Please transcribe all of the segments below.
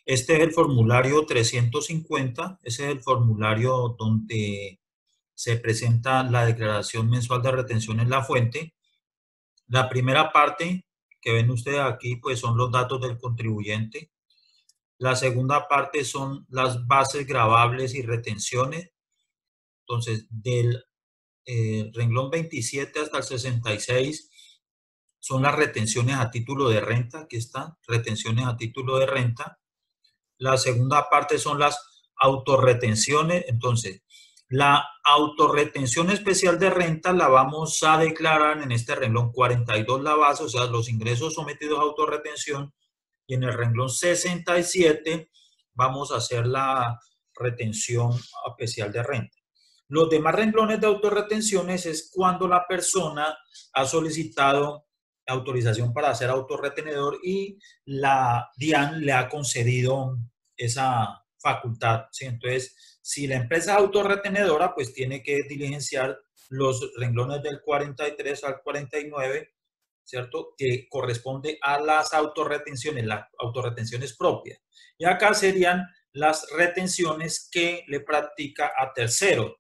Este es el formulario 350, ese es el formulario donde se presenta la declaración mensual de retención en la fuente. La primera parte que ven ustedes aquí, pues son los datos del contribuyente. La segunda parte son las bases gravables y retenciones. Entonces, del renglón 27 hasta el 66 son las retenciones a título de renta. Aquí están, retenciones a título de renta. La segunda parte son las autorretenciones. Entonces, la autorretención especial de renta la vamos a declarar en este renglón 42 la base, o sea, los ingresos sometidos a autorretención, y en el renglón 67 vamos a hacer la retención especial de renta. Los demás renglones de autorretenciones es cuando la persona ha solicitado autorización para ser autorretenedor y la DIAN le ha concedido esa facultad, ¿sí? Entonces, si la empresa es autorretenedora, pues tiene que diligenciar los renglones del 43 al 49, ¿cierto? Que corresponde a las autorretenciones propias. Y acá serían las retenciones que le practica a tercero.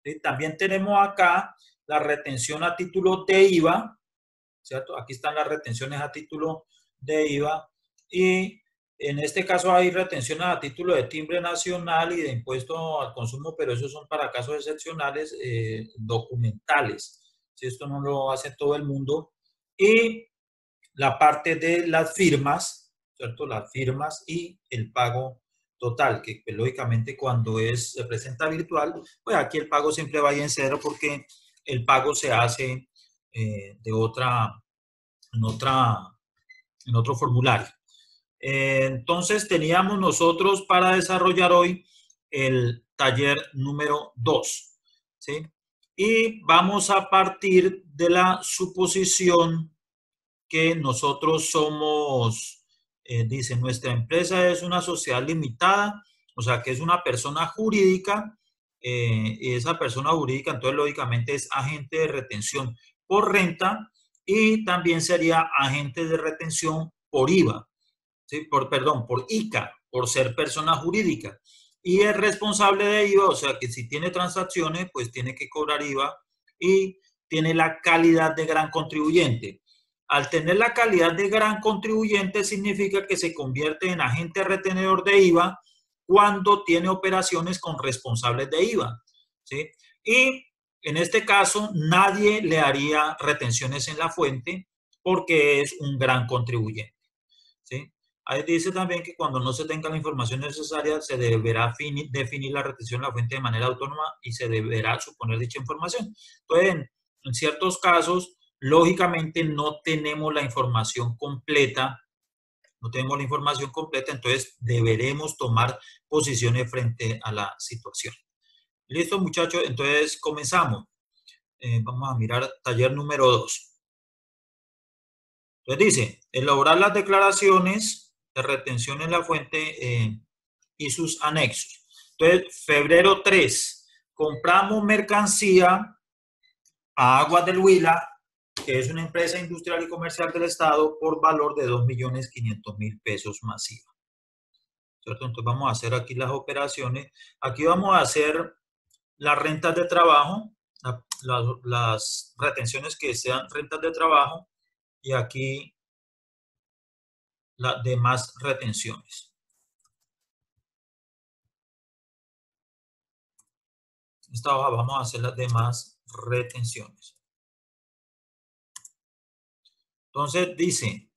¿Sí? También tenemos acá la retención a título de IVA, ¿cierto? Aquí están las retenciones a título de IVA y en este caso hay retenciones a título de timbre nacional y de impuesto al consumo, pero esos son para casos excepcionales documentales. Si esto no lo hace todo el mundo. Y la parte de las firmas, ¿cierto? Las firmas y el pago total, que pues, lógicamente cuando se presenta virtual, pues aquí el pago siempre va en cero porque el pago se hace de en otro formulario. Entonces teníamos nosotros para desarrollar hoy el taller número 2, ¿sí? Y vamos a partir de la suposición que nosotros somos, dice, nuestra empresa es una sociedad limitada, o sea, que es una persona jurídica, y esa persona jurídica, entonces, lógicamente, es agente de retención por renta y también sería agente de retención por IVA, ¿sí? Perdón, por ICA, por ser persona jurídica. Y es responsable de IVA, o sea, que si tiene transacciones, pues tiene que cobrar IVA y tiene la calidad de gran contribuyente. Al tener la calidad de gran contribuyente significa que se convierte en agente retenedor de IVA cuando tiene operaciones con responsables de IVA, ¿sí? Y en este caso nadie le haría retenciones en la fuente porque es un gran contribuyente, ¿sí? Ahí dice también que cuando no se tenga la información necesaria se deberá definir la retención en la fuente de manera autónoma y se deberá suponer dicha información. Entonces, en ciertos casos, lógicamente no tenemos la información completa, entonces deberemos tomar posiciones frente a la situación. Listo, muchachos, entonces comenzamos. Vamos a mirar taller número 2. Entonces dice, elaborar las declaraciones de retención en la fuente y sus anexos. Entonces, febrero 3, compramos mercancía a Aguas del Huila, que es una empresa industrial y comercial del Estado, por valor de 2.500.000 pesos masiva. ¿Cierto? Entonces vamos a hacer aquí las operaciones. Aquí vamos a hacer las rentas de trabajo, las retenciones que sean rentas de trabajo, y aquí las demás retenciones. Esta hoja vamos a hacer las demás retenciones. Entonces dice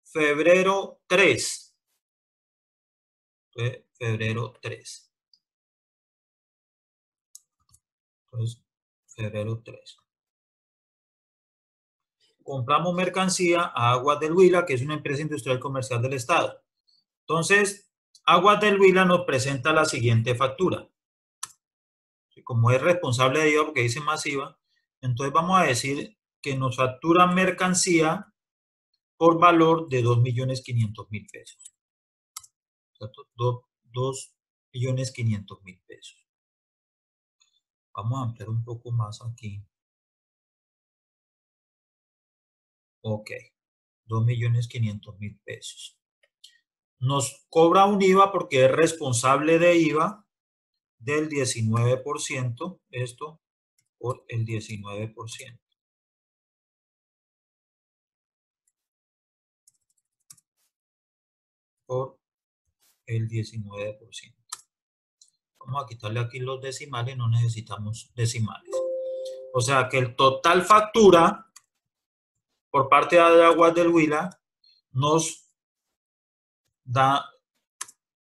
febrero 3. Entonces, febrero 3. Entonces, febrero 3. Compramos mercancía a Aguas del Huila, que es una empresa industrial comercial del Estado. Entonces, Aguas del Huila nos presenta la siguiente factura. Como es responsable de IVA porque dice masiva, entonces vamos a decir que nos factura mercancía por valor de 2.500.000 pesos. ¿Cierto? 2.500.000 pesos. Vamos a ampliar un poco más aquí. Ok, 2.500.000 pesos. nos cobra un IVA porque es responsable de IVA del 19%, esto por el 19%. Por el 19%. Vamos a quitarle aquí los decimales, no necesitamos decimales. O sea que el total factura por parte de Aguas del Huila nos da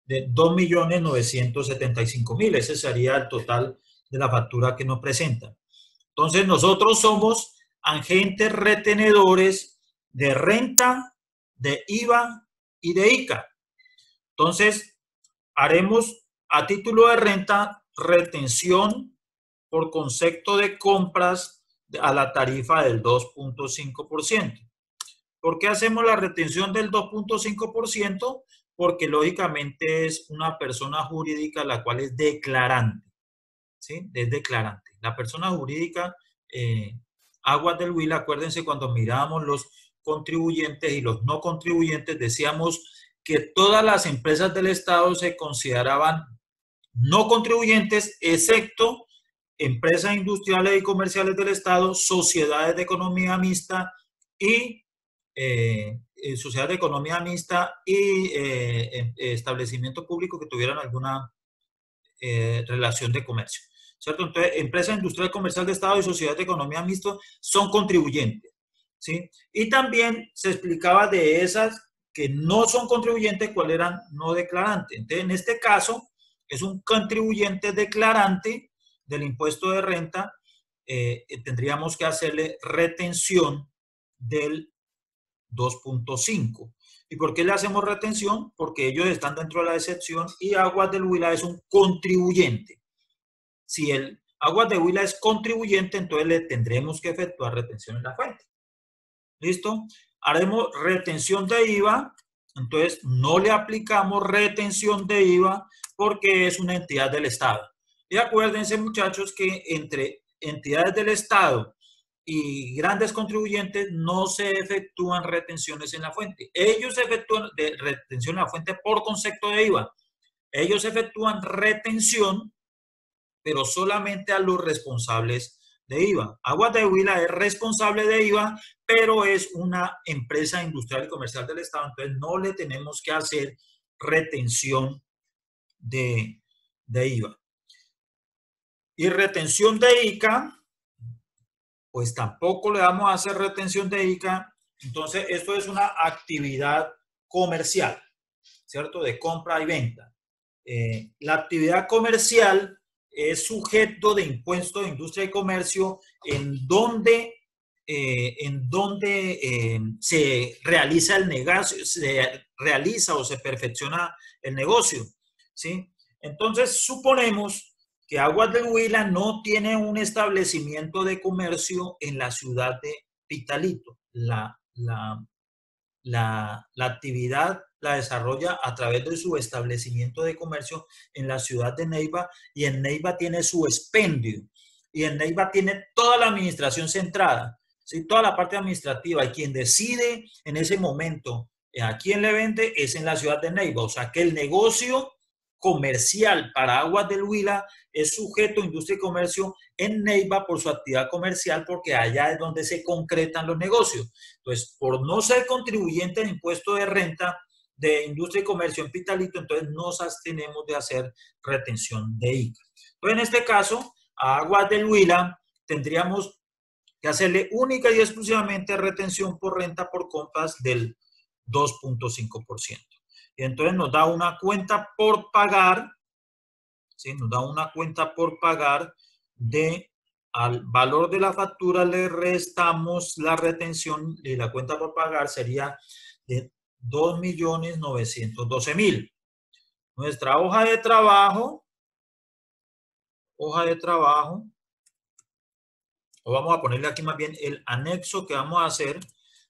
de 2.975.000. Ese sería el total de la factura que nos presenta. Entonces nosotros somos agentes retenedores de renta, de IVA y de ICA. Entonces haremos a título de renta retención por concepto de compras a la tarifa del 2.5%. ¿Por qué hacemos la retención del 2.5%? Porque lógicamente es una persona jurídica la cual es declarante, ¿sí? Es declarante. La persona jurídica, Aguas del Huila, acuérdense cuando mirábamos los contribuyentes y los no contribuyentes, decíamos que todas las empresas del Estado se consideraban no contribuyentes, excepto empresas industriales y comerciales del Estado, sociedades de economía mixta y sociedades de economía mixta y establecimientos públicos que tuvieran alguna relación de comercio. ¿Cierto? Entonces, empresas industrial comercial de Estado y sociedades de economía mixta son contribuyentes. ¿Sí? Y también se explicaba de esas que no son contribuyentes, cuáles eran no declarantes. Entonces, en este caso, es un contribuyente declarante del impuesto de renta, tendríamos que hacerle retención del 2.5. ¿Y por qué le hacemos retención? Porque ellos están dentro de la excepción y Aguas del Huila es un contribuyente. Si el Aguas de Huila es contribuyente, entonces le tendremos que efectuar retención en la fuente. ¿Listo? Haremos retención de IVA, entonces no le aplicamos retención de IVA porque es una entidad del Estado. Y acuérdense, muchachos, que entre entidades del Estado y grandes contribuyentes no se efectúan retenciones en la fuente. Ellos efectúan retención en la fuente por concepto de IVA. Ellos efectúan retención, pero solamente a los responsables de IVA. Aguas de Huila es responsable de IVA, pero es una empresa industrial y comercial del Estado, entonces no le tenemos que hacer retención de IVA. Y retención de ICA, pues tampoco le vamos a hacer retención de ICA. Entonces, esto es una actividad comercial, ¿cierto? De compra y venta. La actividad comercial es sujeto de impuesto de industria y comercio en donde se realiza el negocio, se realiza o se perfecciona el negocio, ¿sí? Entonces, suponemos que Aguas del Huila no tiene un establecimiento de comercio en la ciudad de Pitalito. La actividad la desarrolla a través de su establecimiento de comercio en la ciudad de Neiva, y en Neiva tiene su expendio y en Neiva tiene toda la administración centrada, ¿sí? Toda la parte administrativa, y quien decide en ese momento a quién le vende es en la ciudad de Neiva. O sea que el negocio comercial para Aguas del Huila es sujeto a industria y comercio en Neiva por su actividad comercial, porque allá es donde se concretan los negocios. Entonces, por no ser contribuyente en impuesto de renta de industria y comercio en Pitalito, entonces nos abstenemos de hacer retención de ICA. Entonces, en este caso, a Aguas del Huila tendríamos que hacerle única y exclusivamente retención por renta por compras del 2.5%. Y entonces nos da una cuenta por pagar, ¿sí? Nos da una cuenta por pagar de al valor de la factura le restamos la retención, y la cuenta por pagar sería de 2.912.000. Nuestra hoja de trabajo, o vamos a ponerle aquí más bien el anexo que vamos a hacer.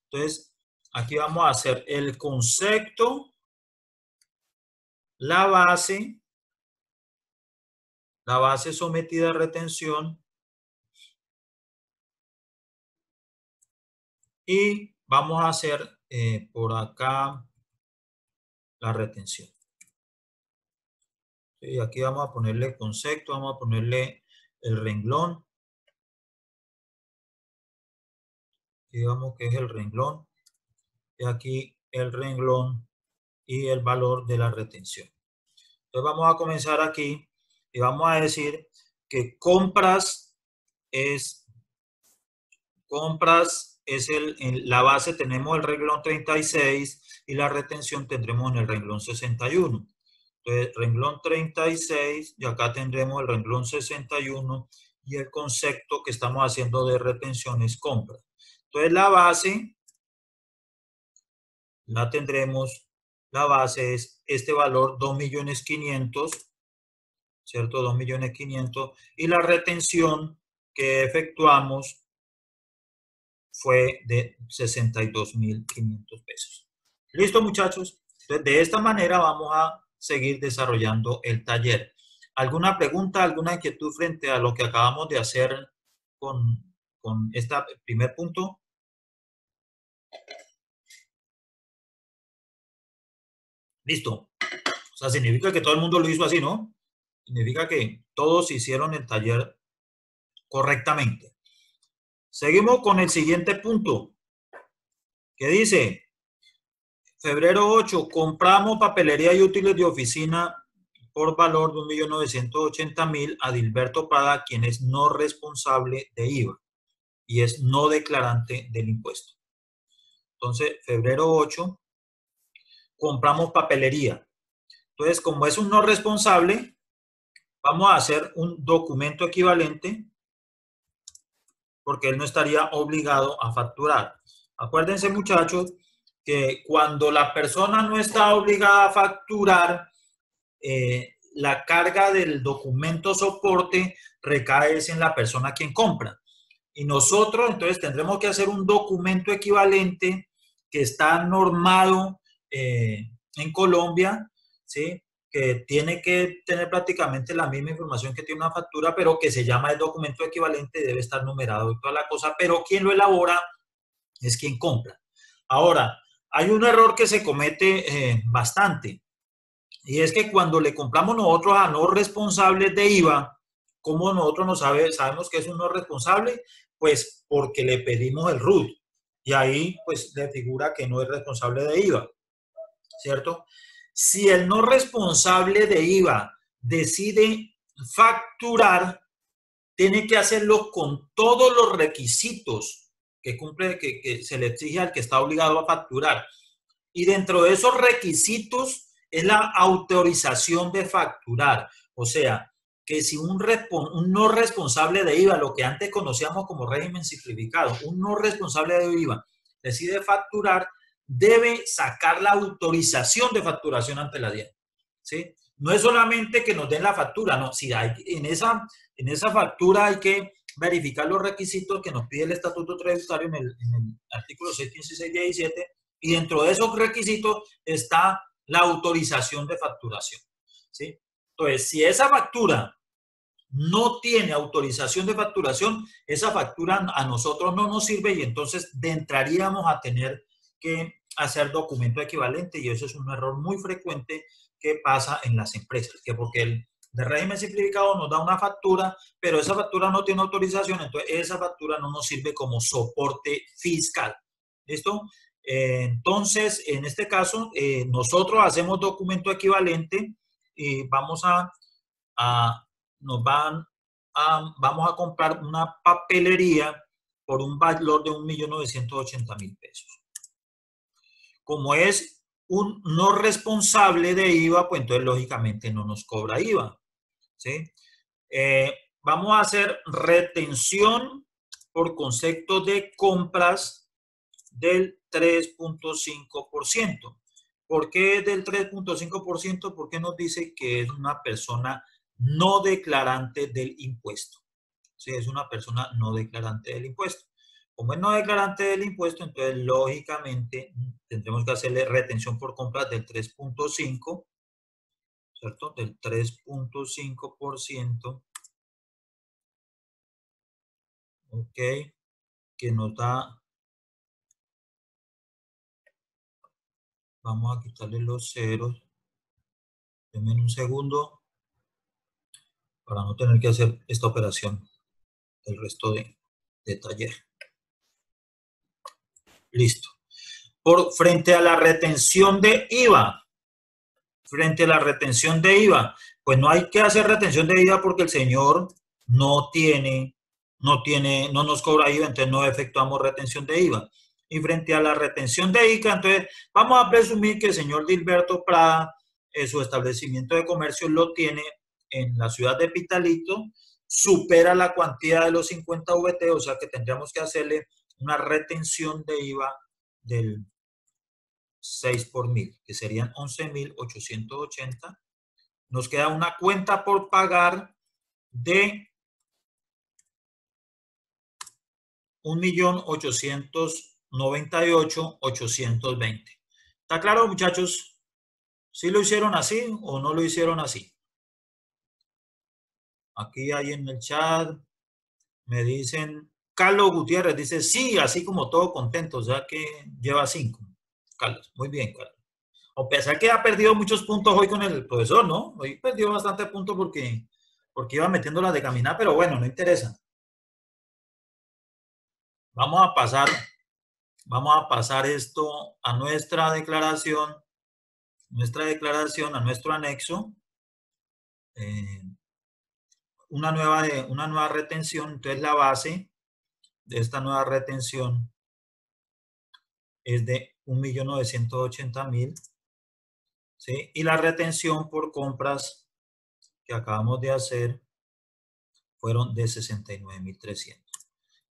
Entonces, aquí vamos a hacer el concepto, la base sometida a retención, y vamos a hacer por acá la retención. Y aquí vamos a ponerle concepto, vamos a ponerle el renglón. Digamos que es el renglón. Y aquí el renglón y el valor de la retención. Entonces vamos a comenzar aquí y vamos a decir que compras es en la base tenemos el renglón 36 y la retención tendremos en el renglón 61. Entonces, renglón 36 y acá tendremos el renglón 61 y el concepto que estamos haciendo de retención es compra. Entonces, la base la tendremos, la base es este valor 2.500.000, ¿cierto? 2.500.000 y la retención que efectuamos fue de 62.500 pesos. ¿Listo, muchachos? Entonces, de esta manera vamos a seguir desarrollando el taller. ¿Alguna pregunta, alguna inquietud frente a lo que acabamos de hacer con este primer punto? Listo. O sea, significa que todo el mundo lo hizo así, ¿no? Significa que todos hicieron el taller correctamente. Seguimos con el siguiente punto, que dice, febrero 8, compramos papelería y útiles de oficina por valor de 1.980.000 a Dilberto Prada, quien es no responsable de IVA y es no declarante del impuesto. Entonces, febrero 8, compramos papelería. Entonces, como es un no responsable, vamos a hacer un documento equivalente porque él no estaría obligado a facturar. Acuérdense, muchachos, que cuando la persona no está obligada a facturar, la carga del documento soporte recae en la persona quien compra. Y nosotros entonces tendremos que hacer un documento equivalente que está normado en Colombia, ¿sí? Que tiene que tener prácticamente la misma información que tiene una factura, pero que se llama el documento equivalente y debe estar numerado y toda la cosa, pero quien lo elabora es quien compra. Ahora, hay un error que se comete bastante, y es que cuando le compramos nosotros a no responsables de IVA, ¿cómo nosotros no sabemos que es un no responsable? Pues porque le pedimos el RUT y ahí pues le figura que no es responsable de IVA, ¿cierto? Si el no responsable de IVA decide facturar, tiene que hacerlo con todos los requisitos que cumple, que se le exige al que está obligado a facturar. Y dentro de esos requisitos es la autorización de facturar. O sea, que si un no responsable de IVA, lo que antes conocíamos como régimen simplificado, un no responsable de IVA decide facturar, debe sacar la autorización de facturación ante la DIAN. ¿Sí? No es solamente que nos den la factura, no, si hay, en esa factura hay que verificar los requisitos que nos pide el Estatuto Tributario en el artículo 615 y 617, y dentro de esos requisitos está la autorización de facturación, ¿sí? Entonces, si esa factura no tiene autorización de facturación, esa factura a nosotros no nos sirve y entonces entraríamos a tener que hacer documento equivalente, y eso es un error muy frecuente que pasa en las empresas, que porque el de régimen simplificado nos da una factura, pero esa factura no tiene autorización, entonces esa factura no nos sirve como soporte fiscal. ¿Listo? Entonces, en este caso, nosotros hacemos documento equivalente y a vamos a comprar una papelería por un valor de 1.980.000 pesos. Como es un no responsable de IVA, pues entonces lógicamente no nos cobra IVA, ¿sí? Vamos a hacer retención por concepto de compras del 3.5%. ¿Por qué del 3.5%? Porque nos dice que es una persona no declarante del impuesto. Sí, es una persona no declarante del impuesto. Como es no declarante del impuesto, entonces lógicamente tendremos que hacerle retención por compras del 3.5%, ¿cierto? Del 3.5%, ok, que nos da Vamos a quitarle los ceros. Denme un segundo para no tener que hacer esta operación el resto de taller. Listo. Frente a la retención de IVA, pues no hay que hacer retención de IVA porque el señor no nos cobra IVA, entonces no efectuamos retención de IVA. Y frente a la retención de ICA, entonces vamos a presumir que el señor Dilberto Prada, su establecimiento de comercio lo tiene en la ciudad de Pitalito, supera la cuantía de los 50 VT, o sea que tendríamos que hacerle una retención de IVA del 6 por 1000, que serían 11.880. Nos queda una cuenta por pagar de 1.898.820. ¿Está claro, muchachos? ¿Sí lo hicieron así o no lo hicieron así? Aquí hay en el chat, me dicen, Carlos Gutiérrez dice, sí, así como todo contento, ya que lleva 5. Carlos, muy bien, Carlos. A pesar que ha perdido muchos puntos hoy con el profesor, ¿no? Hoy perdió bastante puntos porque iba metiendo las de caminar, pero bueno, no interesa. Vamos a pasar esto a nuestra declaración, a nuestro anexo. Una nueva retención. Entonces la base de esta nueva retención es de 1.980.000, ¿sí? Y la retención por compras que acabamos de hacer fueron de 69.300.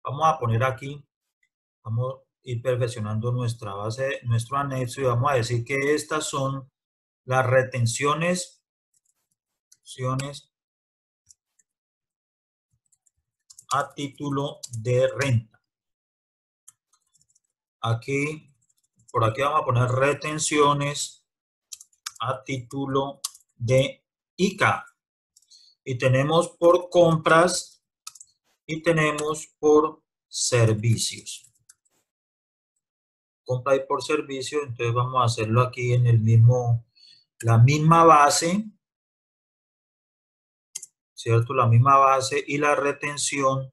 Vamos a poner aquí, vamos a ir perfeccionando nuestra base, nuestro anexo, y vamos a decir que estas son las retenciones a título de renta. Aquí, por aquí vamos a poner retenciones a título de ICA. Y tenemos por compras y tenemos por servicios. Compra y por servicio, entonces vamos a hacerlo aquí en la misma base, ¿cierto? La misma base y la retención.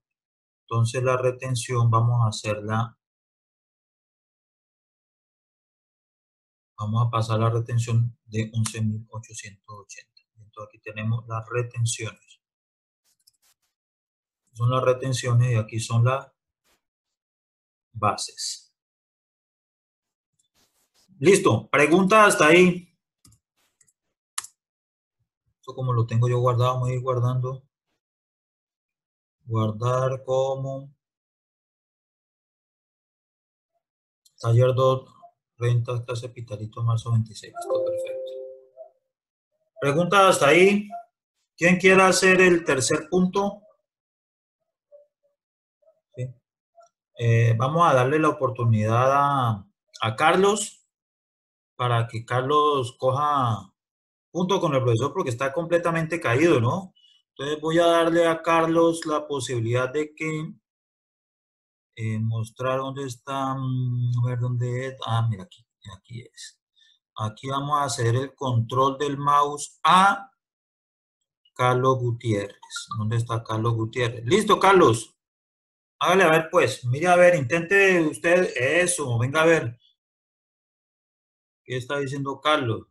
Entonces la retención vamos a hacerla, vamos a pasar la retención de 11.880. Entonces aquí tenemos las retenciones. Son las retenciones y aquí son las bases. Listo, pregunta hasta ahí. Esto como lo tengo yo guardado, voy a ir guardando. Guardar como taller 2, renta, clase Pitalito, marzo 26. Está perfecto. Pregunta hasta ahí. ¿Quién quiera hacer el tercer punto? ¿Sí? Vamos a darle la oportunidad a Carlos para que Carlos coja punto con el profesor porque está completamente caído, ¿no? Entonces voy a darle a Carlos la posibilidad de que mostrar dónde está, a ver dónde es. Ah, mira, aquí es. Aquí vamos a hacer el control del mouse a Carlos Gutiérrez. ¿Dónde está Carlos Gutiérrez? Listo, Carlos. Hágale a ver, pues. Mire, a ver, intente usted eso. Venga a ver. ¿Qué está diciendo Carlos?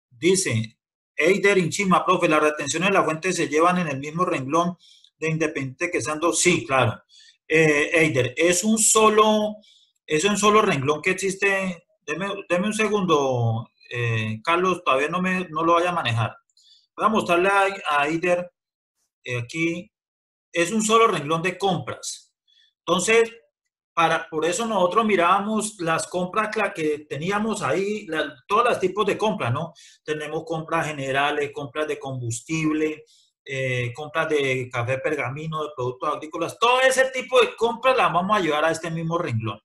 Dice, Eider Inchima, profe, las retenciones de la fuente se llevan en el mismo renglón de independiente que sean dos. Sí, claro. Eider, es un solo renglón que existe. Deme un segundo, Carlos, todavía no lo vaya a manejar. Voy a mostrarle a Eider aquí. Es un solo renglón de compras. Entonces, por eso nosotros mirábamos las compras que teníamos ahí, todos los tipos de compras, ¿no? Tenemos compras generales, compras de combustible, compras de café pergamino, de productos agrícolas, todo ese tipo de compras las vamos a llevar a este mismo renglón,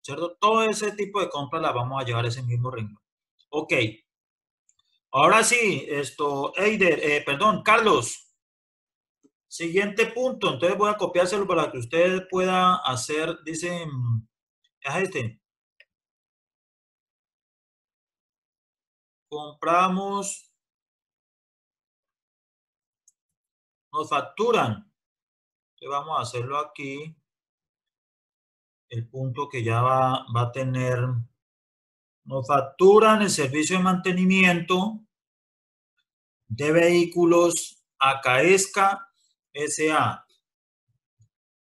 ¿cierto? Todo ese tipo de compras las vamos a llevar a ese mismo renglón. Ok. Ahora sí, Carlos. Siguiente punto, entonces voy a copiárselo para que usted pueda hacer, dice, es este. compramos, nos facturan. Entonces vamos a hacerlo aquí. El punto que ya va a tener, nos facturan el servicio de mantenimiento de vehículos a Caesca S.A.,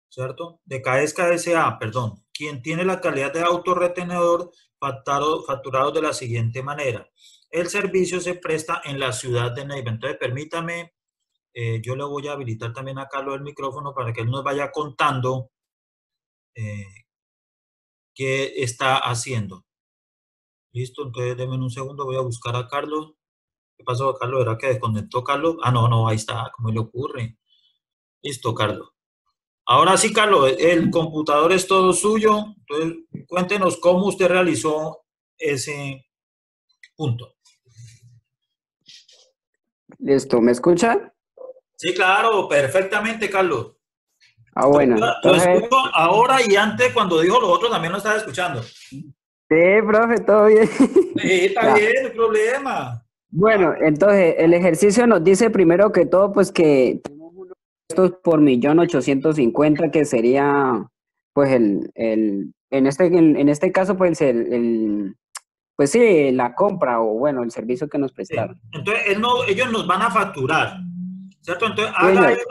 ¿cierto? De Caesca S.A., perdón, quien tiene la calidad de autorretenedor facturado de la siguiente manera. El servicio se presta en la ciudad de Neiva. Entonces, permítame, yo le voy a habilitar también a Carlos el micrófono para que él nos vaya contando eh, qué está haciendo. Listo, entonces denme un segundo, voy a buscar a Carlos. ¿Qué pasó, Carlos? ¿Era que desconectó Carlos? Ah, no, no, ahí está, ¿cómo le ocurre? Listo, Carlos. Ahora sí, Carlos, el computador es todo suyo. Entonces, cuéntenos cómo usted realizó ese punto. Listo, ¿me escucha? Sí, claro, perfectamente, Carlos. Ah, bueno, Lo entonces, escucho ahora y antes cuando dijo lo otro también lo estaba escuchando. sí, profe, todo bien. Sí, está Ya. bien, no hay problema. Bueno, entonces el ejercicio nos dice primero que todo, pues que tenemos unos gastos por 1.850.000, que sería, pues en este caso, pues pues sí, la compra o bueno, el servicio que nos Sí. prestaron. Entonces, ellos nos van a facturar, ¿cierto? Entonces, Sí, haga ahí señor.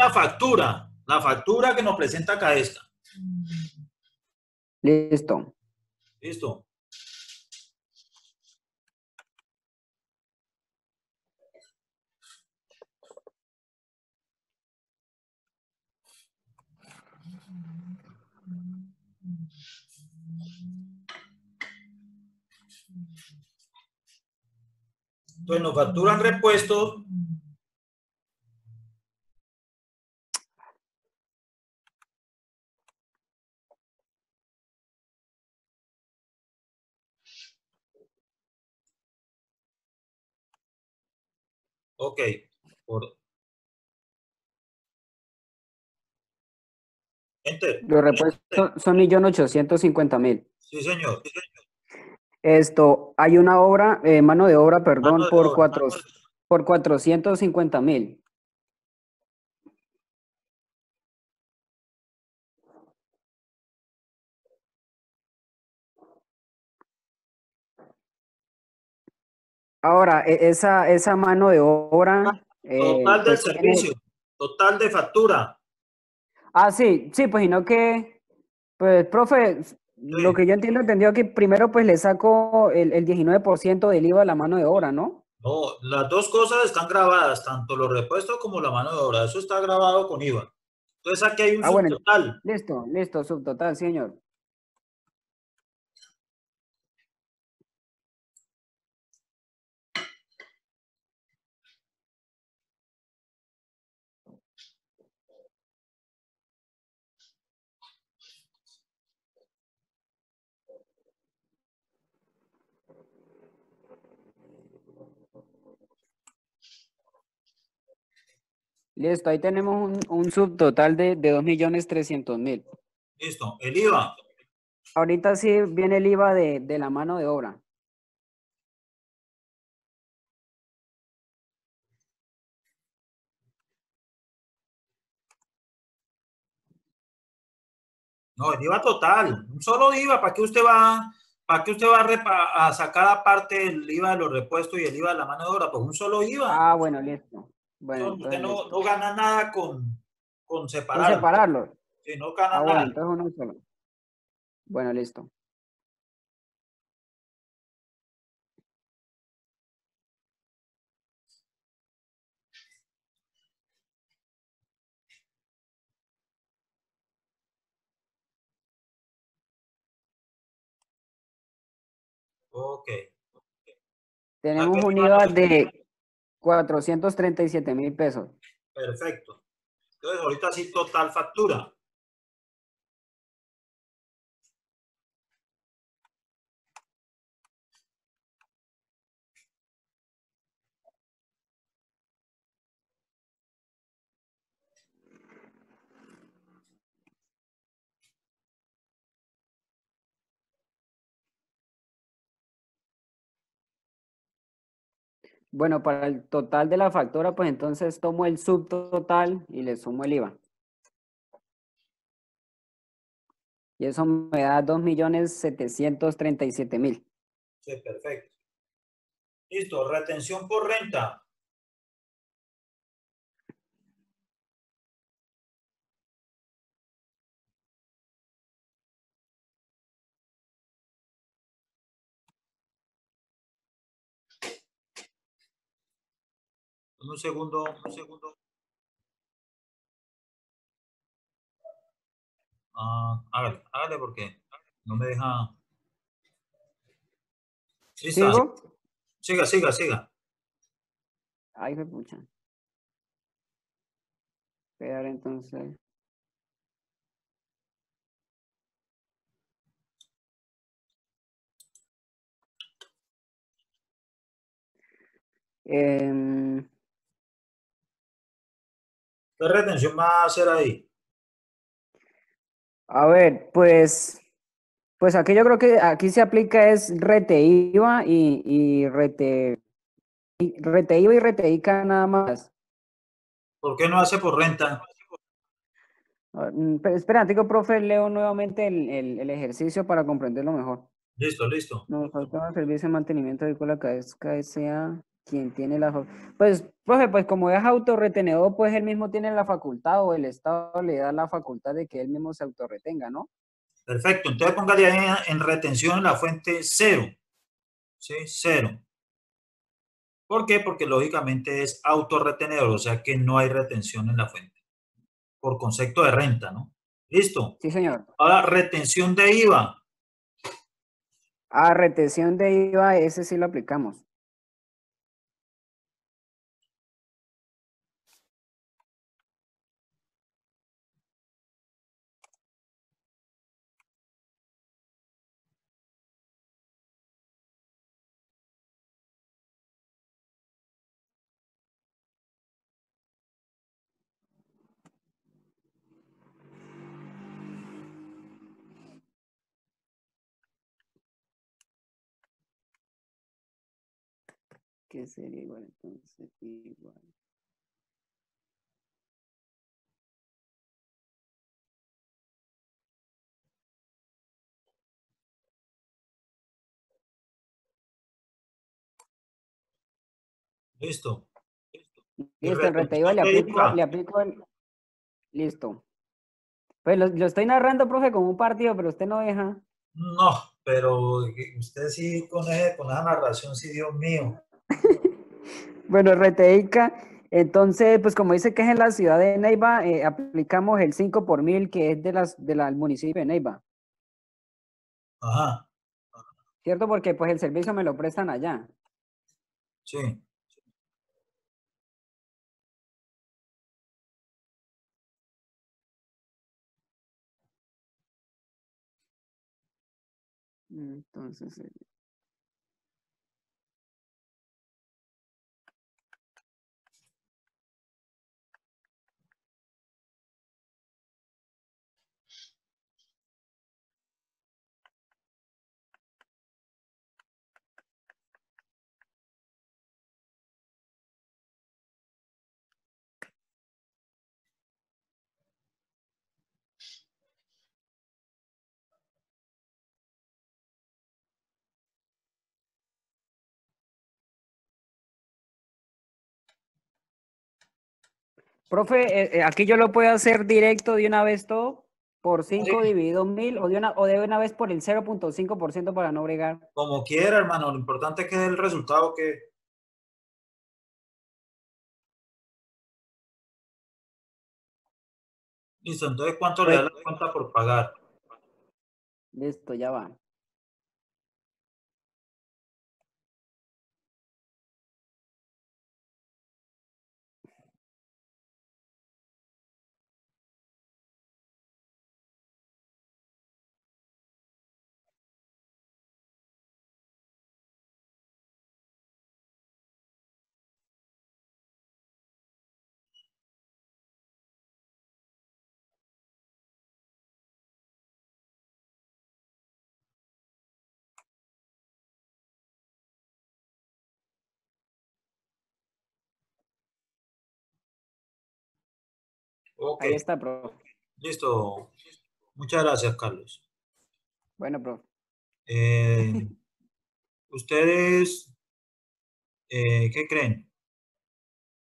la factura que nos presenta acá esta. Listo. ¿Listo? Entonces, nos facturan repuestos. Ok. Por, enter. Los repuestos son 1.850.000. Sí, señor. Esto, hay una obra, mano de obra, Mano perdón, de obra. por 450.000. Ahora, esa mano de obra, Total del pues tiene. servicio. Total de factura. Ah, sí, sí, pues sino que, pues, profe, lo Sí. que yo entendido que primero pues le saco el 19% del IVA a la mano de obra, ¿no? No, las dos cosas están grabadas, tanto los repuestos como la mano de obra. Eso está grabado con IVA. Entonces aquí hay un Ah, bueno, subtotal. listo, listo, subtotal, sí, señor. Listo, ahí tenemos un subtotal de 2.300.000. Listo. El IVA. Ahorita sí viene el IVA de la mano de obra. No, el IVA total. Un solo IVA. ¿Para qué usted va a sacar aparte el IVA de los repuestos y el IVA de la mano de obra? Pues un solo IVA. Ah, bueno, listo. Bueno, Usted entonces no, listo. no gana nada con Con separarlo. separarlos. Si no gana Ah, bueno, nada. entonces uno solo. Bueno, listo. Ok. Aquí Tenemos un arriba IVA nos... de 437.000 pesos. Perfecto. Entonces, ahorita sí, total factura. Bueno, para el total de la factura, pues entonces tomo el subtotal y le sumo el IVA. Y eso me da 2.737.000. Sí, perfecto. Listo, retención por renta. Un segundo, un segundo. Hágale, hágale porque no me deja. Listo, ¿Sigo? siga, siga, siga. Ay, qué pucha. Esperar entonces. Em, ¿Qué retención va a hacer ahí? a ver, pues aquí yo creo que aquí se aplica es rete IVA y rete IVA y rete ICA nada más. ¿Por qué no hace por renta? Pero espera, digo, profe, leo nuevamente el ejercicio para comprenderlo mejor. Listo, listo. Nos falta el servicio de mantenimiento agrícola KSA, quien tiene la... Pues, profe, pues como es autorretenedor, pues él mismo tiene la facultad o el Estado le da la facultad de que él mismo se autorretenga, ¿no? Perfecto. Entonces póngale ahí en retención en la fuente cero. ¿Sí? Cero. ¿Por qué? Porque lógicamente es autorretenedor, o sea que no hay retención en la fuente. Por concepto de renta, ¿no? Listo. Sí, señor. Ahora, retención de IVA. A retención de IVA, ese sí lo aplicamos. ¿Qué sería igual entonces? Igual. Listo. Y Listo, en rete IVA retención de le IVA. aplico el... Listo. Pues lo estoy narrando, profe, como un partido, pero usted no deja. No, pero usted sí con esa narración, sí, Dios mío. Bueno, reteica, entonces, pues como dice que es en la ciudad de Neiva, aplicamos el 5 por mil que es del municipio de Neiva, Ajá, ¿cierto? Porque pues el servicio me lo prestan allá. sí. Entonces, profe, aquí yo lo puedo hacer directo de una vez todo, por ¿Cómo así? 5 dividido 1000 o de una vez por el 0.5% para no bregar. Como quiera, hermano. Lo importante es que el resultado que. Listo, entonces, ¿cuánto le da Pues, la cuenta por pagar? listo, ya va. Ok, Ahí está, profe. listo. Muchas gracias, Carlos. Bueno, profe. Eh, ¿Ustedes qué creen?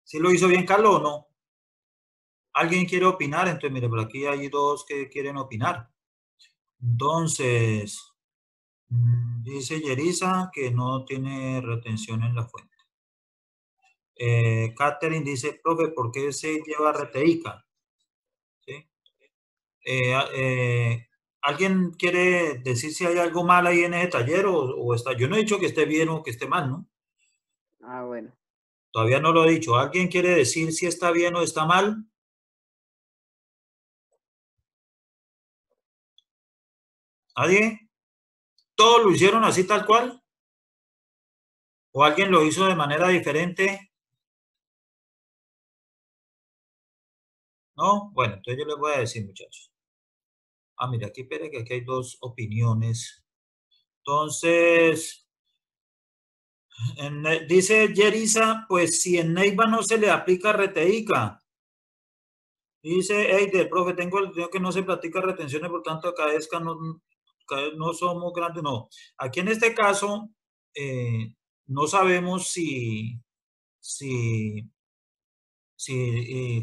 ¿Sí lo hizo bien Carlos o no? ¿Alguien quiere opinar? Entonces, mire, por aquí hay dos que quieren opinar. Entonces, dice Yerisa que no tiene retención en la fuente. Catherine dice, profe, ¿por qué se lleva reteíca? ¿Sí? ¿Alguien quiere decir si hay algo mal ahí en ese taller o está? Yo no he dicho que esté bien o que esté mal, ¿no? Ah, bueno. Todavía no lo he dicho. ¿Alguien quiere decir si está bien o está mal? ¿Nadie? ¿Todos lo hicieron así tal cual? ¿O alguien lo hizo de manera diferente? ¿No? Bueno, entonces yo les voy a decir, muchachos. Ah, mira, aquí, espere que aquí hay dos opiniones. Entonces, dice Yerisa, pues si en Neiva no se le aplica reteíca. Dice Eider, profe, tengo el que no se practica retenciones, por tanto, acá no somos grandes. No, aquí en este caso, no sabemos si, si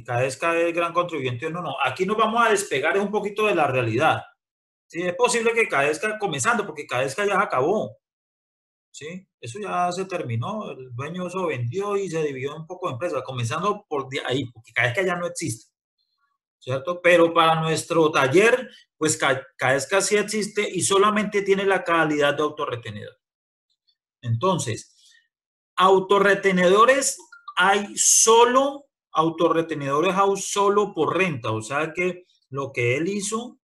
Cadesca es gran contribuyente o no. No, aquí nos vamos a despegar un poquito de la realidad. Sí, es posible que Cadesca, comenzando, porque Cadesca ya se acabó. ¿Sí? Eso ya se terminó, el dueño eso vendió y se dividió en un poco de empresas, comenzando por de ahí, porque Cadesca ya no existe, ¿cierto? Pero para nuestro taller, pues Cadesca sí existe y solamente tiene la calidad de autorretenedor. Entonces, autorretenedores hay solo, autorretenedores hay solo por renta, o sea que lo que él hizo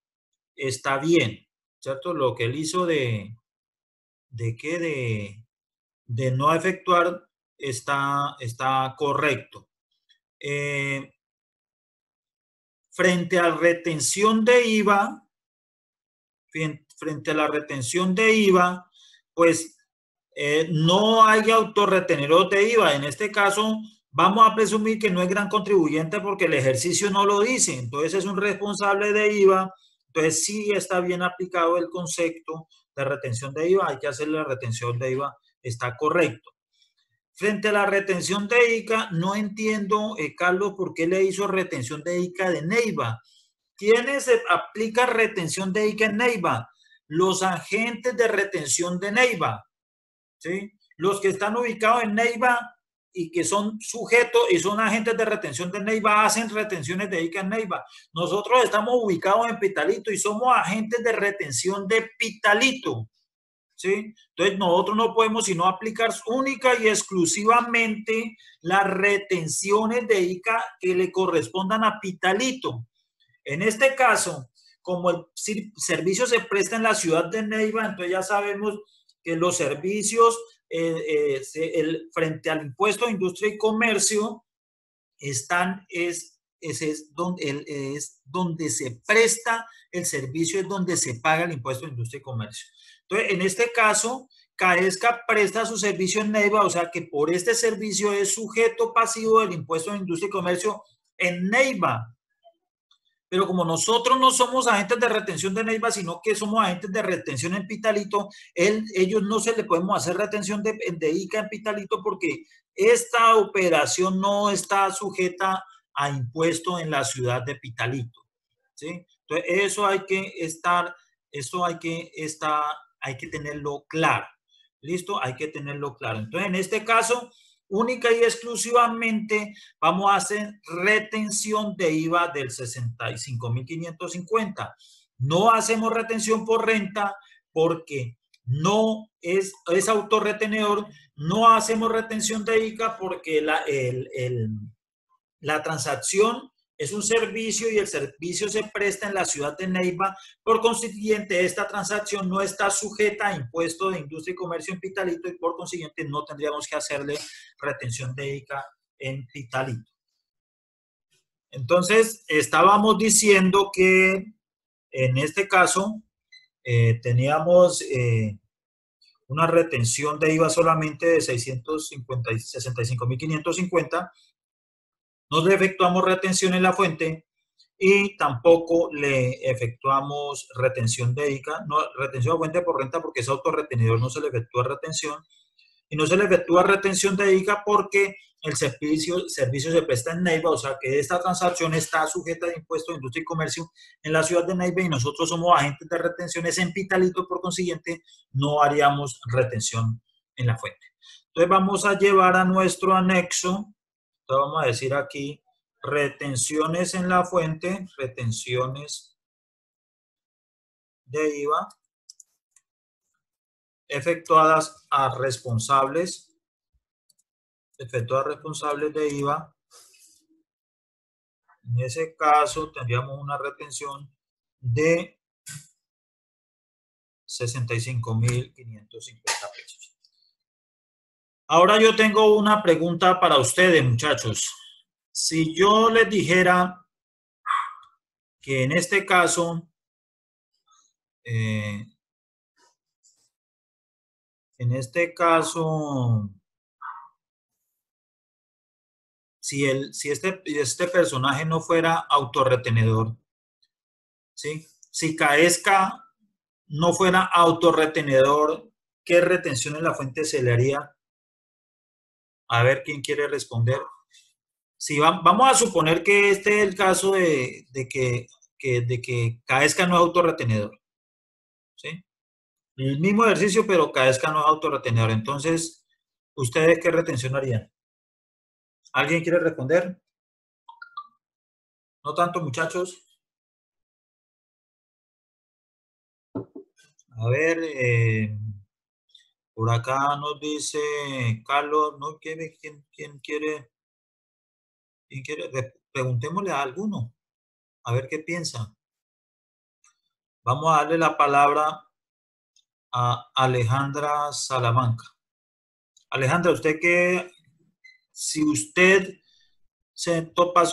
está bien, ¿cierto? Lo que él hizo ¿de qué? De no efectuar está correcto. Frente a retención de IVA, frente a la retención de IVA, pues no hay autorretenedor de IVA. En este caso, vamos a presumir que no es gran contribuyente porque el ejercicio no lo dice. Entonces es un responsable de IVA. Entonces sí está bien aplicado el concepto de retención de IVA. Hay que hacerle la retención de IVA. Está correcto. Frente a la retención de ICA, no entiendo, Carlos, por qué le hizo retención de ICA de Neiva. ¿Quiénes se aplica retención de ICA en Neiva? Los agentes de retención de Neiva, ¿sí? Los que están ubicados en Neiva y que son sujetos y son agentes de retención de Neiva hacen retenciones de ICA en Neiva. Nosotros estamos ubicados en Pitalito y somos agentes de retención de Pitalito. ¿Sí? Entonces nosotros no podemos sino aplicar única y exclusivamente las retenciones de ICA que le correspondan a Pitalito. En este caso, como el servicio se presta en la ciudad de Neiva, entonces ya sabemos que los servicios frente al impuesto de industria y comercio están, es donde se presta el servicio, es donde se paga el impuesto de industria y comercio. Entonces, en este caso, Caesca presta su servicio en Neiva, o sea que por este servicio es sujeto pasivo del impuesto de industria y comercio en Neiva. Pero como nosotros no somos agentes de retención de Neiva, sino que somos agentes de retención en Pitalito, ellos no se le podemos hacer retención de ICA en Pitalito porque esta operación no está sujeta a impuesto en la ciudad de Pitalito. ¿Sí? Entonces, hay que tenerlo claro. ¿Listo? Hay que tenerlo claro. Entonces, en este caso, única y exclusivamente vamos a hacer retención de IVA del 65.550. No hacemos retención por renta porque no es autorretenedor. No hacemos retención de ICA porque la transacción es un servicio y el servicio se presta en la ciudad de Neiva. Por consiguiente, esta transacción no está sujeta a impuesto de industria y comercio en Pitalito y por consiguiente no tendríamos que hacerle retención de ICA en Pitalito. Entonces, estábamos diciendo que en este caso teníamos una retención de IVA solamente de 65.550. Nos efectuamos retención en la fuente y tampoco le efectuamos retención de ICA, no, retención de fuente por renta porque ese autorretenedor no se le efectúa retención, y no se le efectúa retención de ICA porque el servicio se presta en Neiva, o sea que esta transacción está sujeta a impuestos de industria y comercio en la ciudad de Neiva y nosotros somos agentes de retenciones en Pitalito, por consiguiente no haríamos retención en la fuente. Entonces vamos a llevar a nuestro anexo, entonces vamos a decir aquí, retenciones en la fuente, retenciones de IVA efectuadas a responsables de IVA. En ese caso tendríamos una retención de 65.550 pesos. Ahora yo tengo una pregunta para ustedes, muchachos. Si yo les dijera que en este caso, si este personaje no fuera autorretenedor, ¿sí? Si Caesca no fuera autorretenedor, ¿qué retención en la fuente se le haría? A ver quién quiere responder. Si vamos a suponer que este es el caso de que Caesca no es autorretenedor, ¿sí? El mismo ejercicio, pero Caesca no es autorretenedor. Entonces, ¿ustedes qué retención harían? ¿Alguien quiere responder? No tanto, muchachos. A ver, por acá nos dice Carlos, ¿no? ¿Quién quiere? ¿Quién quiere? Preguntémosle a alguno, a ver qué piensa. Vamos a darle la palabra a Alejandra Salamanca. Alejandra, si usted se topa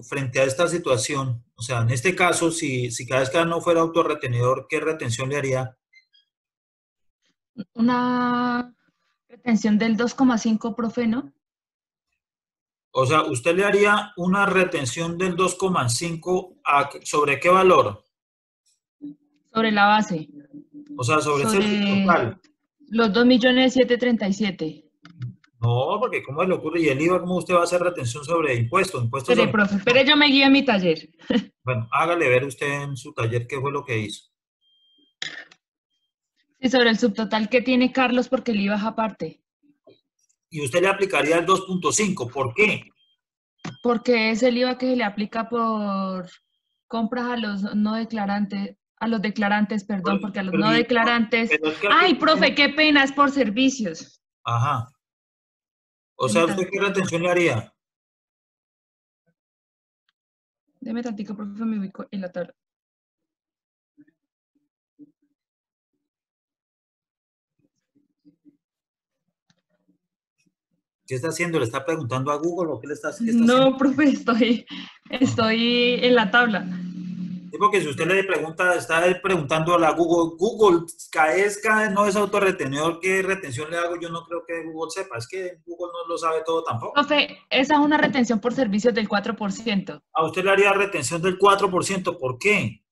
frente a esta situación, o sea, en este caso, si Caesca no fuera autorretenedor, ¿qué retención le haría? Una retención del 2,5, profe, ¿no? O sea, ¿usted le haría una retención del 2,5 ¿sobre qué valor? Sobre la base. O sea, sobre ese total. Los 2.737.000. No, porque ¿cómo le ocurre? ¿Y el IVA cómo usted va a hacer retención sobre impuestos? Espere, profe, pero yo me guío en mi taller. Bueno, hágale ver usted en su taller qué fue lo que hizo. Sí, sobre el subtotal que tiene Carlos porque el IVA es aparte. Y usted le aplicaría el 2,5. ¿Por qué? Porque es el IVA que se le aplica por compras a los no declarantes, perdón, porque a los no declarantes. Ay, profe, qué pena, es por servicios. Ajá. O sea, ¿usted qué retención le haría? Deme tantico, profe, me ubico en la tabla. ¿Qué está haciendo? ¿Le está preguntando a Google o qué está No, haciendo? profe, estoy en la tabla. Sí, porque si usted le pregunta, está preguntando a la Google, Caesca no es autorretenedor, ¿qué retención le hago? Yo no creo que Google sepa, es que Google no lo sabe todo tampoco. Profe, esa es una retención por servicios del 4%. A usted le haría retención del 4%, ¿por qué?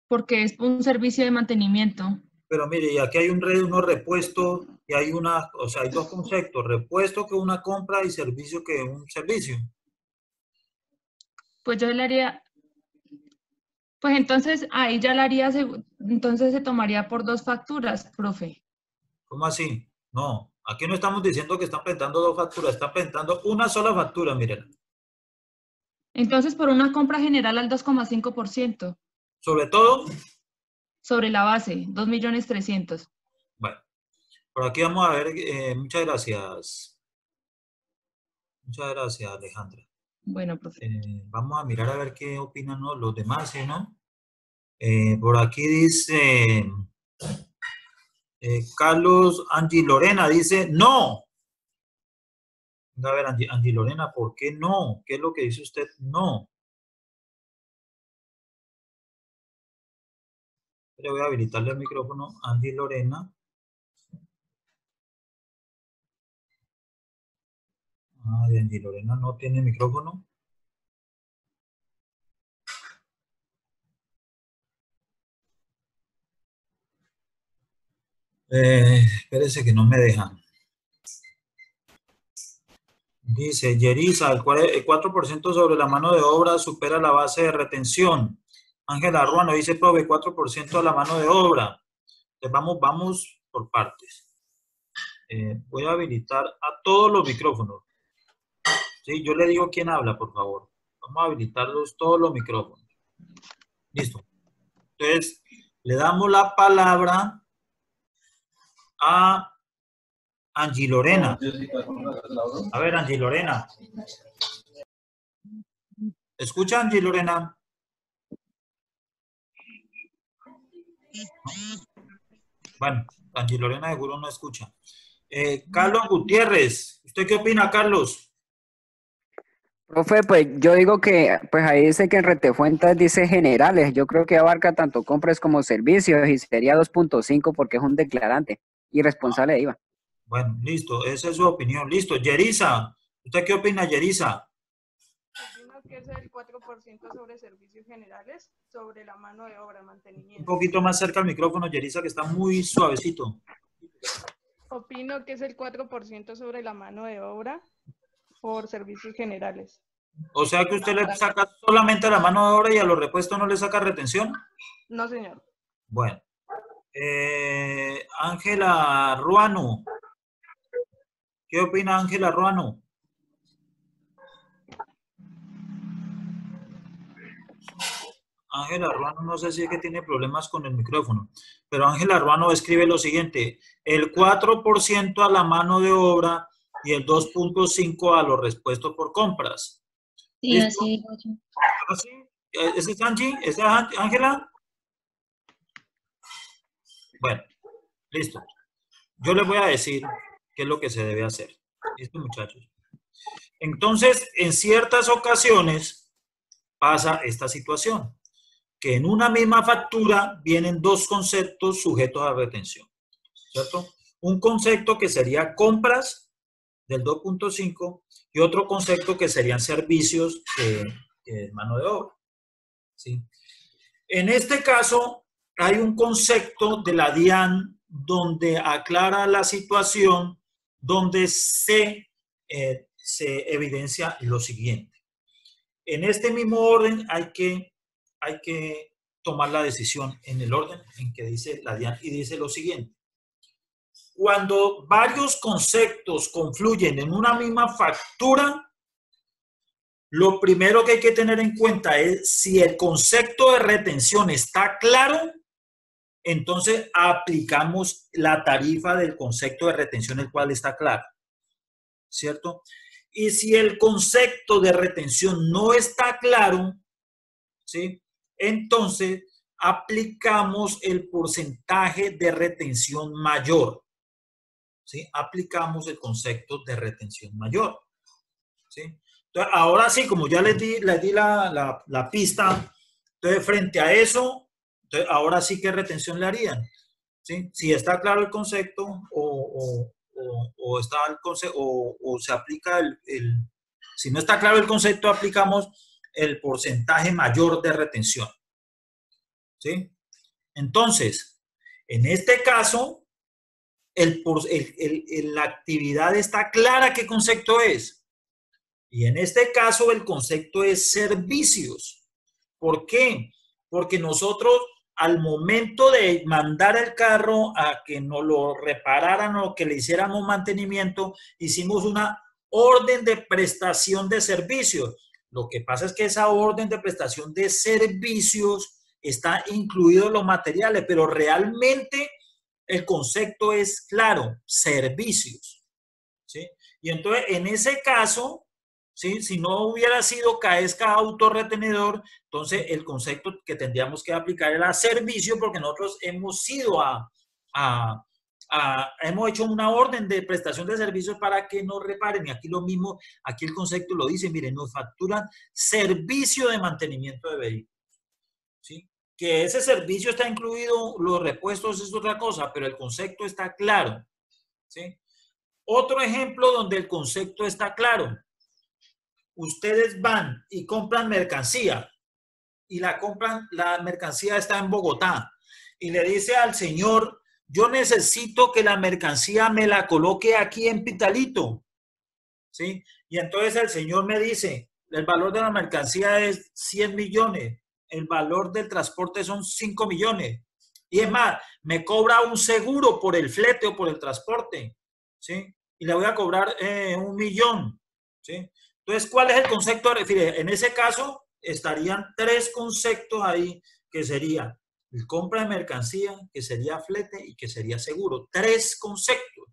Porque es un servicio de mantenimiento. Pero mire, y aquí hay unos repuestos y hay o sea, hay dos conceptos, repuesto que una compra y servicio que un servicio. Pues yo le haría, pues entonces ahí ya la haría, entonces se tomaría por 2 facturas, profe. ¿Cómo así? No, aquí no estamos diciendo que están presentando 2 facturas, están presentando una sola factura, miren. Entonces por una compra general al 2,5%. Sobre todo. Sobre la base, 2.300.000. Bueno, por aquí vamos a ver, muchas gracias. Muchas gracias, Alejandra. Bueno, profe. Vamos a mirar a ver qué opinan los demás, ¿sí, no? Por aquí dice Carlos Angie Lorena, dice no. A ver, Angie Lorena, ¿por qué no? ¿Qué es lo que dice usted? No. Le voy a habilitarle el micrófono. Angie Lorena. Ah, de Angie Lorena no tiene micrófono. Espérese que no me dejan. Dice Yerisa, el 4% sobre la mano de obra supera la base de retención. Ángela Ruano dice, profe, 4% a la mano de obra. Entonces vamos por partes. Voy a habilitar a todos los micrófonos. ¿Sí? Yo le digo quién habla, por favor. Vamos a habilitarlos todos los micrófonos. Listo. Entonces, le damos la palabra a Angie Lorena. A ver, Angie Lorena. ¿Escucha, Angie Lorena? Bueno, Angie Lorena seguro no escucha. Carlos Gutiérrez, ¿usted qué opina, Carlos? Profe, pues yo digo que, pues ahí dice que en Retefuentas dice generales. Yo creo que abarca tanto compras como servicios y sería 2.5 porque es un declarante y responsable de IVA. Bueno, listo, esa es su opinión. Listo, Yerisa, ¿usted qué opina, Yerisa? Opino que es el 4% sobre servicios generales, sobre la mano de obra, mantenimiento. Un poquito más cerca al micrófono, Yerisa, que está muy suavecito. Opino que es el 4% sobre la mano de obra por servicios generales. O sea que usted le saca solamente a la mano de obra y a los repuestos no le saca retención. No, señor. Bueno. Ángela Ruano. ¿Qué opina Ángela Ruano? Ángela Ruano no sé si es que tiene problemas con el micrófono, pero Ángela Ruano escribe lo siguiente, el 4% a la mano de obra y el 2.5% a los repuestos por compras. Sí, ¿listo? así digo yo. ¿Así? ¿Ese es Angie? ¿Ese es Ángela? Bueno, listo. Yo les voy a decir qué es lo que se debe hacer. ¿Listo, muchachos? Entonces, en ciertas ocasiones pasa esta situación, que en una misma factura vienen dos conceptos sujetos a retención, ¿cierto? Un concepto que sería compras del 2.5 y otro concepto que serían servicios de mano de obra, ¿sí? En este caso, hay un concepto de la DIAN donde aclara la situación, donde se evidencia lo siguiente. En este mismo orden hay que tomar la decisión en el orden en que dice la DIAN y dice lo siguiente. Cuando varios conceptos confluyen en una misma factura, lo primero que hay que tener en cuenta es si el concepto de retención está claro, entonces aplicamos la tarifa del concepto de retención, el cual está claro, ¿cierto? Y si el concepto de retención no está claro, ¿sí? Entonces aplicamos el porcentaje de retención mayor, ¿sí? Aplicamos el concepto de retención mayor, ¿sí? Entonces, ahora sí, como ya les di la pista, entonces frente a eso, entonces ahora sí, ¿qué retención le harían? ¿Sí? Si está claro el concepto o está el concepto, o se aplica si no está claro el concepto, aplicamos el porcentaje mayor de retención, ¿sí? Entonces, en este caso, la actividad está clara qué concepto es. Y en este caso, el concepto es servicios. ¿Por qué? Porque nosotros, al momento de mandar el carro a que nos lo repararan o que le hiciéramos mantenimiento, hicimos una orden de prestación de servicios. Lo que pasa es que esa orden de prestación de servicios está incluido en los materiales, pero realmente el concepto es claro, servicios, ¿sí? Y entonces, en ese caso, ¿sí? Si no hubiera sido CAESCA autorretenedor, entonces el concepto que tendríamos que aplicar era servicio, porque nosotros hemos ido hemos hecho una orden de prestación de servicios para que nos reparen. Y aquí lo mismo, aquí el concepto lo dice, miren, nos facturan servicio de mantenimiento de vehículos, ¿sí? Que ese servicio está incluido, los repuestos es otra cosa, pero el concepto está claro, ¿sí? Otro ejemplo donde el concepto está claro. Ustedes van y compran mercancía y la mercancía está en Bogotá y le dice al señor yo necesito que la mercancía me la coloque aquí en Pitalito, ¿sí? Y entonces el señor me dice, el valor de la mercancía es 100 millones, el valor del transporte son 5 millones. Y es más, me cobra un seguro por el flete o por el transporte, ¿sí? Y le voy a cobrar 1 millón, ¿sí? Entonces, ¿cuál es el concepto? En ese caso, estarían 3 conceptos ahí, que sería el compra de mercancía, que sería flete y que sería seguro. 3 conceptos.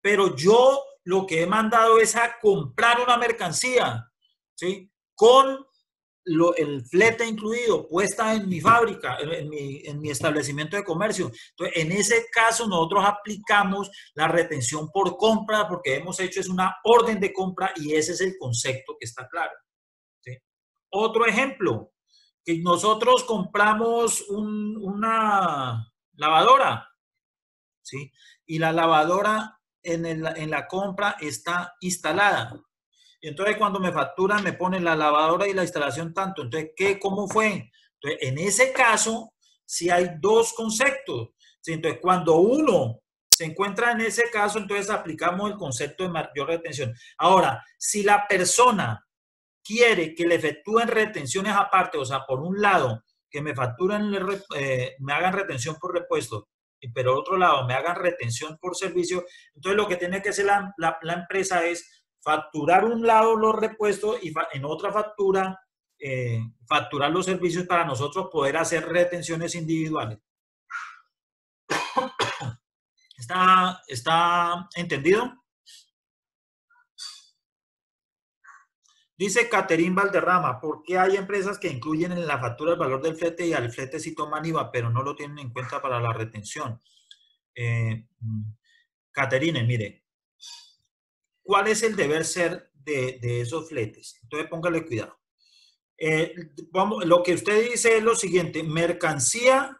Pero yo lo que he mandado es a comprar una mercancía, ¿sí? Con el flete incluido, puesta en mi fábrica, en mi establecimiento de comercio. Entonces, en ese caso, nosotros aplicamos la retención por compra porque hemos hecho es una orden de compra y ese es el concepto que está claro, ¿sí? Otro ejemplo, que nosotros compramos una lavadora, ¿sí? Y la lavadora en la compra está instalada. Y entonces cuando me facturan me ponen la lavadora y la instalación tanto. Entonces, ¿cómo fue? Entonces, en ese caso, sí hay 2 conceptos. ¿Sí? Entonces, cuando uno se encuentra en ese caso, entonces aplicamos el concepto de mayor retención. Ahora, si la persona quiere que le efectúen retenciones aparte, o sea, por un lado, que me facturen, me hagan retención por repuesto, y por otro lado, me hagan retención por servicio, entonces lo que tiene que hacer la empresa es facturar un lado los repuestos y en otra factura facturar los servicios para nosotros poder hacer retenciones individuales. ¿Está entendido? Dice Caterín Valderrama, ¿por qué hay empresas que incluyen en la factura el valor del flete y al flete sí toman IVA, pero no lo tienen en cuenta para la retención? Caterine, mire, ¿cuál es el deber ser de esos fletes? Entonces póngale cuidado. Lo que usted dice es lo siguiente, mercancía,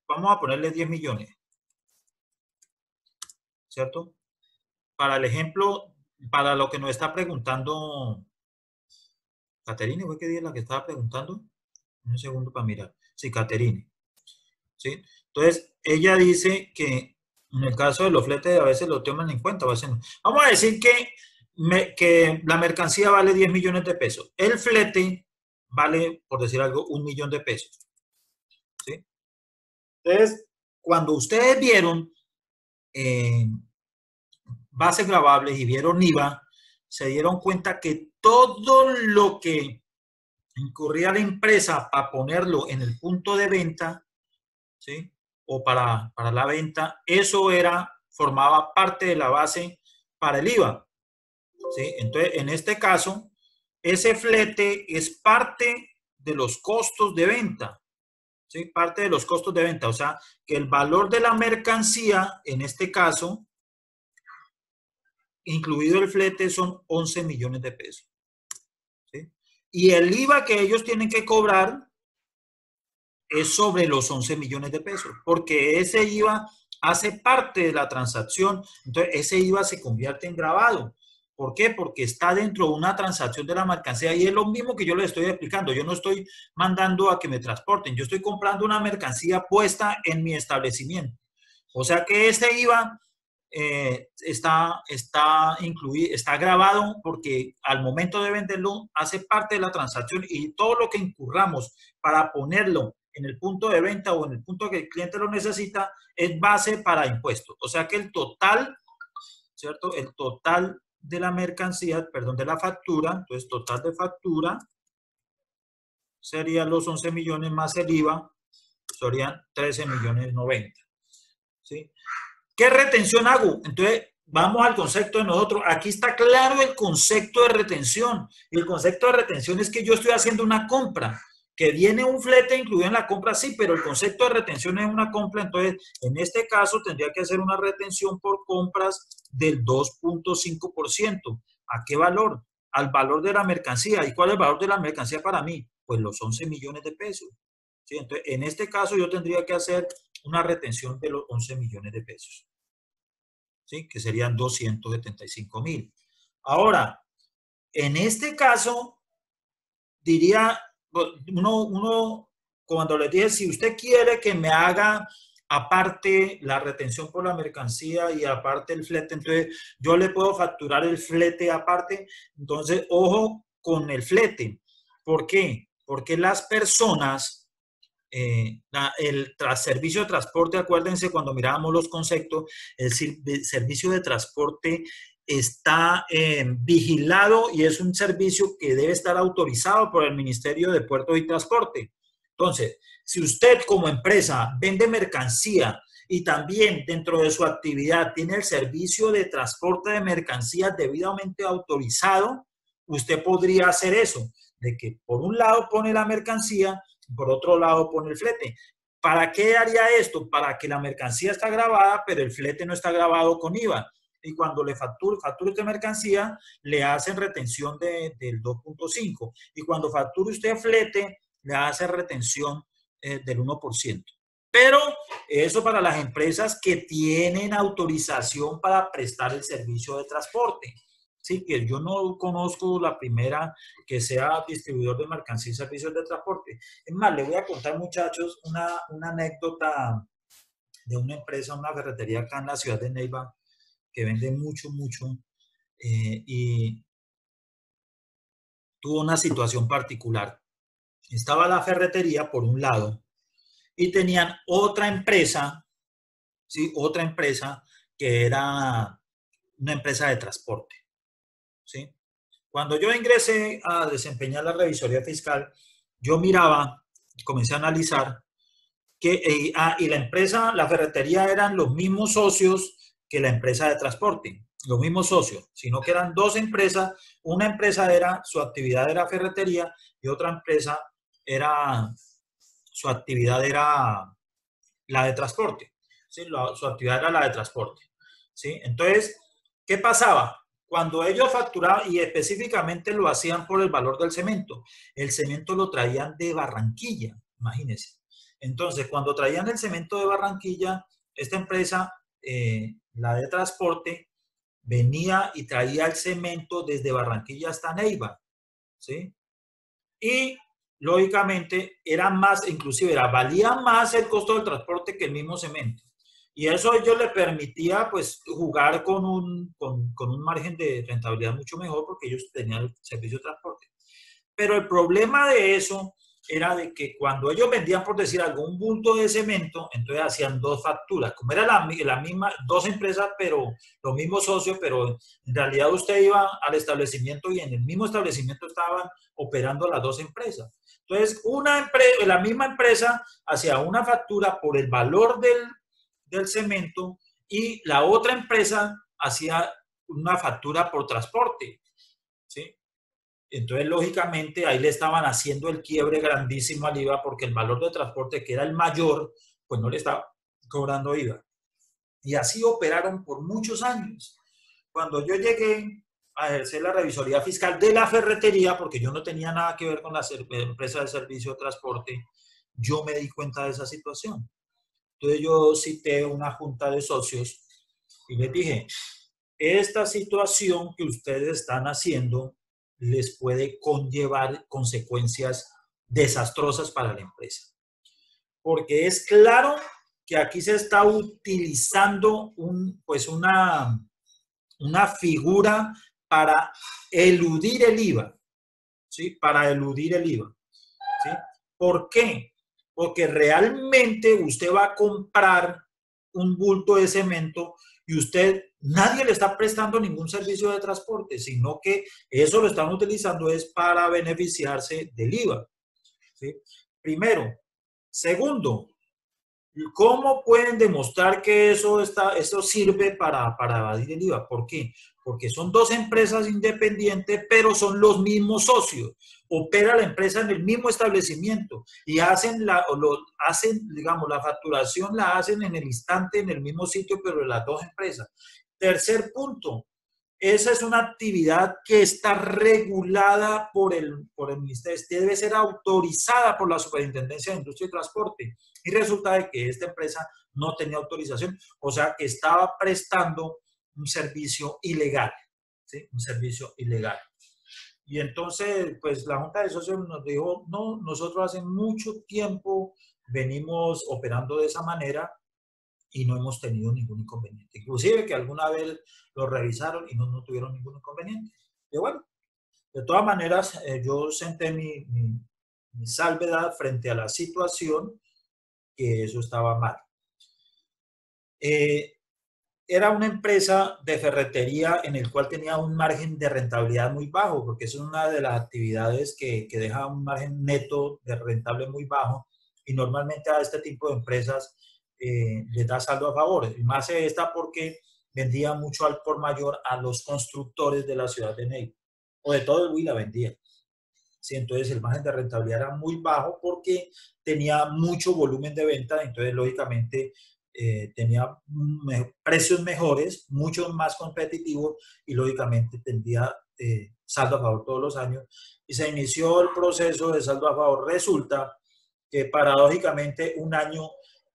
vamos a ponerle 10 millones, ¿cierto? Para el ejemplo, para lo que nos está preguntando Caterine, ¿fue qué día la que estaba preguntando? Un segundo para mirar. Sí, Caterine. ¿Sí? Entonces, ella dice que en el caso de los fletes a veces lo toman en cuenta, a veces no. Vamos a decir que la mercancía vale 10 millones de pesos. El flete vale, por decir algo, 1 millón de pesos. ¿Sí? Entonces, cuando ustedes vieron bases gravables y vieron IVA, se dieron cuenta que todo lo que incurría la empresa para ponerlo en el punto de venta, ¿sí? O para la venta, eso formaba parte de la base para el IVA, ¿sí? Entonces, en este caso, ese flete es parte de los costos de venta, ¿sí? Parte de los costos de venta, o sea, que el valor de la mercancía, en este caso, incluido el flete, son 11 millones de pesos, ¿sí? Y el IVA que ellos tienen que cobrar es sobre los 11 millones de pesos, porque ese IVA hace parte de la transacción, entonces ese IVA se convierte en gravado. ¿Por qué? Porque está dentro de una transacción de la mercancía y es lo mismo que yo le estoy explicando. Yo no estoy mandando a que me transporten, yo estoy comprando una mercancía puesta en mi establecimiento. O sea que ese IVA está incluido, está grabado porque al momento de venderlo hace parte de la transacción y todo lo que incurramos para ponerlo en el punto de venta o en el punto que el cliente lo necesita es base para impuestos. O sea que el total, ¿cierto? El total de la mercancía, perdón, de la factura, entonces total de factura sería los 11 millones más el IVA, serían 13 millones 90. ¿Sí? ¿Qué retención hago? Entonces, vamos al concepto de nosotros. Aquí está claro el concepto de retención. Y el concepto de retención es que yo estoy haciendo una compra, que viene un flete incluido en la compra, sí, pero el concepto de retención es una compra. Entonces, en este caso, tendría que hacer una retención por compras del 2.5%. ¿A qué valor? Al valor de la mercancía. ¿Y cuál es el valor de la mercancía para mí? Pues los 11 millones de pesos. ¿Sí? Entonces, en este caso, yo tendría que hacer una retención de los 11 millones de pesos, ¿sí? Que serían 275,000. Ahora, en este caso, diría, uno cuando les dije, si usted quiere que me haga aparte la retención por la mercancía y aparte el flete, entonces yo le puedo facturar el flete aparte. Entonces, ojo con el flete. ¿Por qué? Porque las personas, el servicio de transporte, acuérdense cuando mirábamos los conceptos, el servicio de transporte está vigilado y es un servicio que debe estar autorizado por el Ministerio de Puertos y Transporte. Entonces, si usted como empresa vende mercancía y también dentro de su actividad tiene el servicio de transporte de mercancías debidamente autorizado, usted podría hacer eso, de que por un lado pone la mercancía, por otro lado pone el flete. ¿Para qué haría esto? Para que la mercancía está grabada, pero el flete no está grabado con IVA. Y cuando le facture usted mercancía, le hacen retención del 2.5. Y cuando facture usted flete, le hace retención del 1%. Pero eso para las empresas que tienen autorización para prestar el servicio de transporte. Sí, que yo no conozco la primera que sea distribuidor de mercancía y servicios de transporte. Es más, le voy a contar, muchachos, una anécdota de una empresa, una ferretería acá en la ciudad de Neiva, que vende mucho, y tuvo una situación particular. Estaba la ferretería por un lado y tenían otra empresa, ¿sí? Otra empresa que era una empresa de transporte, ¿sí? Cuando yo ingresé a desempeñar la revisoría fiscal, yo miraba, comencé a analizar que y la empresa, la ferretería eran los mismos socios que la empresa de transporte, los mismos socios, sino que eran dos empresas. Una empresa su actividad era ferretería y otra empresa su actividad era la de transporte, ¿sí? Su actividad era la de transporte, ¿sí? Entonces, ¿qué pasaba? Cuando ellos facturaban, y específicamente lo hacían por el valor del cemento, el cemento lo traían de Barranquilla, imagínense. Entonces, cuando traían el cemento de Barranquilla, esta empresa, la de transporte, venía y traía el cemento desde Barranquilla hasta Neiva, ¿sí? Y lógicamente era más, inclusive valía más el costo del transporte que el mismo cemento. Y eso a ellos les permitía pues jugar con un margen de rentabilidad mucho mejor porque ellos tenían el servicio de transporte. Pero el problema de eso era de que cuando ellos vendían, por decir, algún bulto de cemento, entonces hacían dos facturas. Como era la misma, dos empresas, pero los mismos socios, pero en realidad usted iba al establecimiento y en el mismo establecimiento estaban operando las dos empresas. Entonces, la misma empresa hacía una factura por el valor del cemento y la otra empresa hacía una factura por transporte, ¿sí? Entonces, lógicamente, ahí le estaban haciendo el quiebre grandísimo al IVA porque el valor de transporte, que era el mayor, pues no le estaba cobrando IVA. Y así operaron por muchos años. Cuando yo llegué a ejercer la revisoría fiscal de la ferretería, porque yo no tenía nada que ver con la empresa de servicio de transporte, yo me di cuenta de esa situación. Entonces, yo cité una junta de socios y les dije, esta situación que ustedes están haciendo les puede conllevar consecuencias desastrosas para la empresa. Porque es claro que aquí se está utilizando una figura para eludir el IVA, ¿sí? Para eludir el IVA, ¿sí? ¿Por qué? Porque realmente usted va a comprar un bulto de cemento y nadie le está prestando ningún servicio de transporte, sino que eso lo están utilizando es para beneficiarse del IVA, ¿sí? Primero. Segundo, ¿cómo pueden demostrar que eso sirve para evadir el IVA? ¿Por qué? Porque son dos empresas independientes, pero son los mismos socios. Opera la empresa en el mismo establecimiento y digamos, la facturación la hacen en el instante, en el mismo sitio, pero en las dos empresas. Tercer punto, esa es una actividad que está regulada por el Ministerio, debe ser autorizada por la Superintendencia de Industria y Transporte. Y resulta de que esta empresa no tenía autorización, o sea que estaba prestando un servicio ilegal, ¿sí? Un servicio ilegal. Y entonces, pues la Junta de Socios nos dijo, no, nosotros hace mucho tiempo venimos operando de esa manera y no hemos tenido ningún inconveniente. Inclusive que alguna vez lo revisaron y no tuvieron ningún inconveniente. Y bueno, de todas maneras, yo senté mi salvedad frente a la situación, que eso estaba mal. Era una empresa de ferretería en el cual tenía un margen de rentabilidad muy bajo, porque es una de las actividades que deja un margen neto de rentable muy bajo, y normalmente a este tipo de empresas les da saldo a favor. Y más esta porque vendía mucho al por mayor a los constructores de la ciudad de Neiva, o de todo el Huila vendía. Sí, entonces el margen de rentabilidad era muy bajo porque tenía mucho volumen de venta, entonces lógicamente tenía precios mejores, mucho más competitivos, y lógicamente tendría saldo a favor todos los años. Y se inició el proceso de saldo a favor. Resulta que paradójicamente un año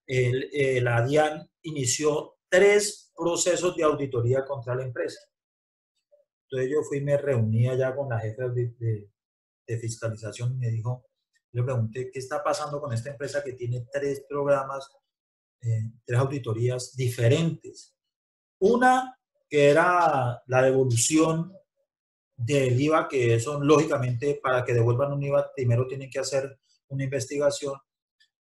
la DIAN inició 3 procesos de auditoría contra la empresa. Entonces yo fui y me reuní allá con la jefa de fiscalización y me dijo, le pregunté, ¿qué está pasando con esta empresa que tiene 3 programas, 3 auditorías diferentes? Una que era la devolución del IVA, que eso lógicamente para que devuelvan un IVA primero tienen que hacer una investigación,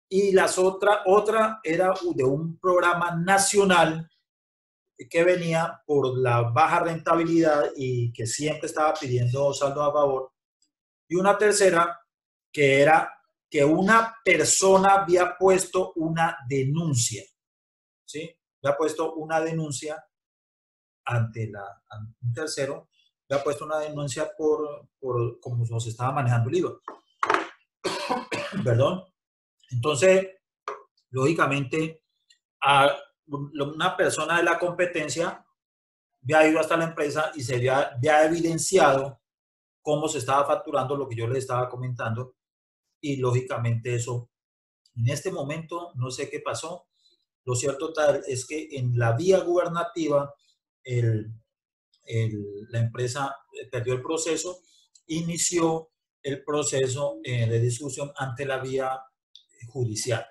y otra era de un programa nacional que venía por la baja rentabilidad y que siempre estaba pidiendo saldo a favor, y una tercera que era que una persona había puesto una denuncia, ¿sí? Había puesto una denuncia ante un tercero, había puesto una denuncia por cómo se estaba manejando el IVA. Perdón. Entonces, lógicamente, una persona de la competencia había ido hasta la empresa y se había evidenciado cómo se estaba facturando lo que yo les estaba comentando, y lógicamente eso, en este momento, no sé qué pasó. Lo cierto tal es que en la vía gubernativa la empresa perdió el proceso, inició el proceso de discusión ante la vía judicial.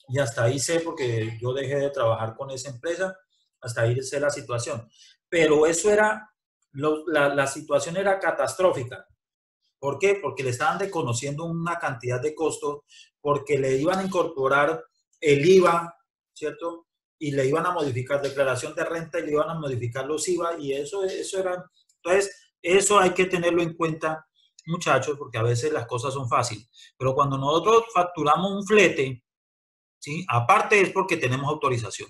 Y hasta ahí sé, porque yo dejé de trabajar con esa empresa, hasta ahí sé la situación. Pero eso era, la situación era catastrófica. ¿Por qué? Porque le estaban desconociendo una cantidad de costos, porque le iban a incorporar el IVA, ¿cierto? Y le iban a modificar declaración de renta y le iban a modificar los IVA, y eso era. Entonces, eso hay que tenerlo en cuenta, muchachos, porque a veces las cosas son fáciles. Pero cuando nosotros facturamos un flete, ¿sí? Aparte es porque tenemos autorización.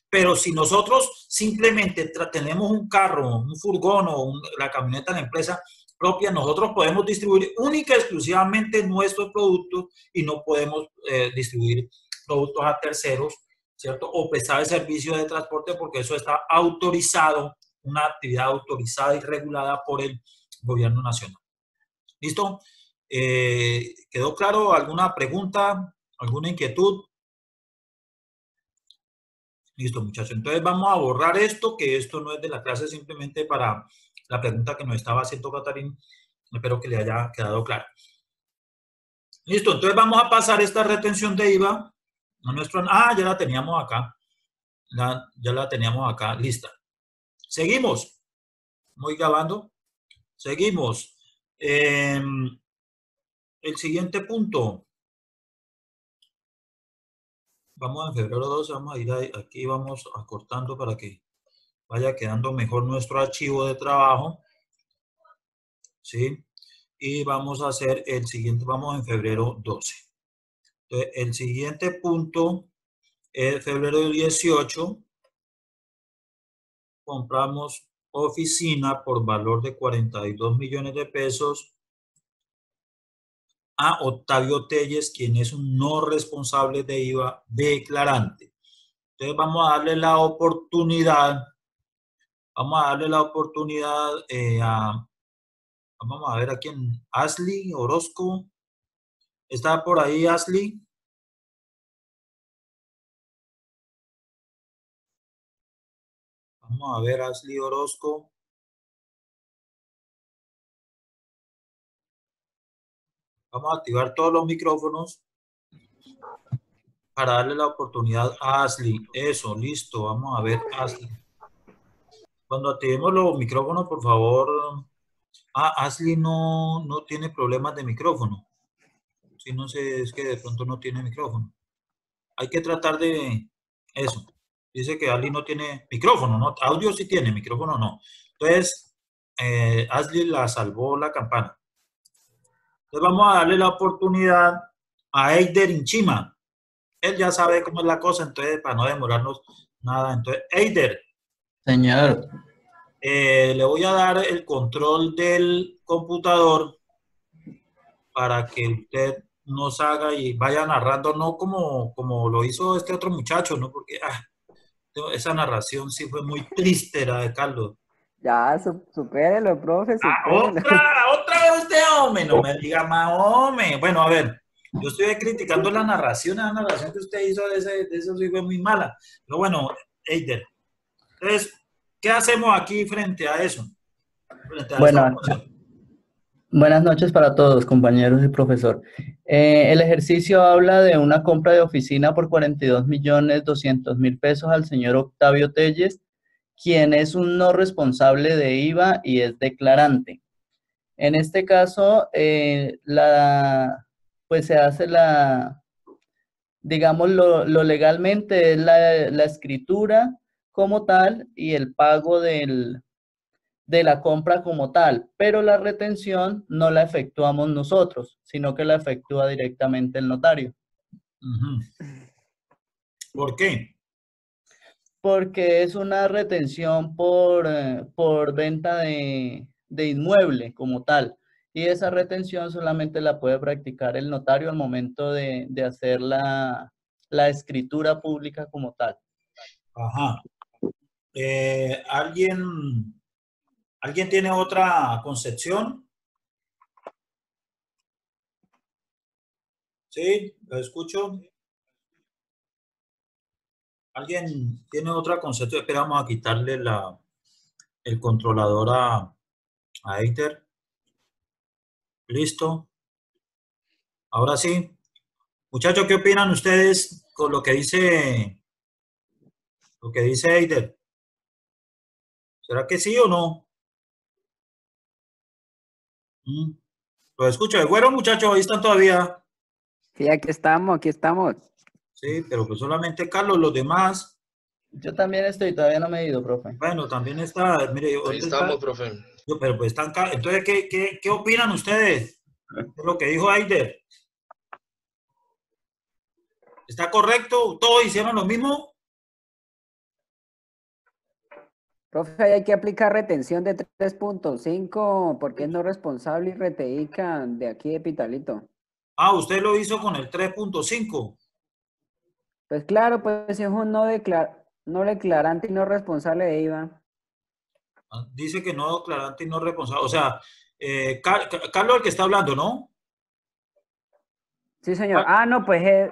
Pero si nosotros simplemente tenemos un carro, un furgón o la camioneta de la empresa propia, nosotros podemos distribuir única y exclusivamente nuestros productos, y no podemos distribuir productos a terceros, ¿cierto? O prestar el servicio de transporte, porque eso está autorizado, una actividad autorizada y regulada por el gobierno nacional. ¿Listo? ¿Quedó claro? ¿Alguna pregunta? ¿Alguna inquietud? Listo, muchachos. Entonces vamos a borrar esto, que esto no es de la clase, simplemente para la pregunta que nos estaba haciendo Catarín. Espero que le haya quedado claro. Listo, entonces vamos a pasar esta retención de IVA a nuestro... Ah, ya la teníamos acá. Ya la teníamos acá, lista. Seguimos. Voy grabando. Seguimos. El siguiente punto. Vamos en febrero 12, vamos a ir aquí, vamos acortando para que vaya quedando mejor nuestro archivo de trabajo. ¿Sí? Y vamos a hacer el siguiente, vamos en febrero 12. Entonces, el siguiente punto es febrero 18. Compramos oficina por valor de 42 millones de pesos a Octavio Telles, quien es un no responsable de IVA declarante. Entonces vamos a darle la oportunidad, vamos a ver a quién, Ashley Orozco. ¿Está por ahí Ashley? Vamos a ver, Ashley Orozco. Vamos a activar todos los micrófonos. para darle la oportunidad a Ashley. Eso, listo. Vamos a ver, Ashley. Cuando activemos los micrófonos, por favor. Ashley no tiene problemas de micrófono. Si no sé, es que de pronto no tiene micrófono. Hay que tratar de eso. Dice que Ashley no tiene micrófono, ¿no? Audio sí tiene, micrófono no. Entonces, Ashley la salvó la campana. Entonces vamos a darle la oportunidad a Eider Inchima. Él ya sabe cómo es la cosa, entonces para no demorarnos nada. Entonces, Eider. Señor. Le voy a dar el control del computador para que usted nos haga y vaya narrando, no como lo hizo este otro muchacho, ¿no? Porque esa narración sí fue muy triste, la de Carlos. Ya, supérelo, profe, supérelo. Otra vez usted, hombre, no me diga más, hombre. Bueno, a ver, yo estoy criticando la narración que usted hizo de eso sí fue muy mala. Pero bueno, Eider, entonces, ¿qué hacemos aquí frente a eso? Frente a Bueno, esta función. buenas noches para todos, compañeros y profesor. El ejercicio habla de una compra de oficina por 42.200.000 pesos al señor Octavio Telles, quien es un no responsable de IVA y es declarante. En este caso, pues se hace digamos, lo legalmente es la escritura como tal y el pago de la compra como tal, pero la retención no la efectuamos nosotros, sino que la efectúa directamente el notario. ¿Por qué? Porque es una retención por venta de inmueble como tal, y esa retención solamente la puede practicar el notario al momento de hacer la escritura pública como tal. Ajá. ¿Alguien tiene otra concepción? ¿Sí? ¿Lo escucho? ¿Alguien tiene otra concepción? Esperamos a quitarle el controlador a Eider. ¿Listo? Ahora sí. Muchachos, ¿qué opinan ustedes con lo que dice Eider? ¿Será que sí o no? ¿Lo escucho? ¿El güero, muchachos? Ahí están todavía. Sí, aquí estamos, aquí estamos. Sí, pero pues solamente Carlos, los demás. Yo también estoy, todavía no me he ido, profe. Bueno, también está, mire, ahí estamos, profe. Pero pues están, entonces, ¿qué opinan ustedes de lo que dijo Eider? ¿Está correcto? ¿Todos hicieron lo mismo? Profe, hay que aplicar retención de 3.5 porque es no responsable y reteica de aquí de Pitalito. Usted lo hizo con el 3.5. Pues claro, pues es un no declarante y no responsable de IVA. Dice que no declarante y no responsable. O sea, Carlos el que está hablando, ¿no? Sí, señor. No, pues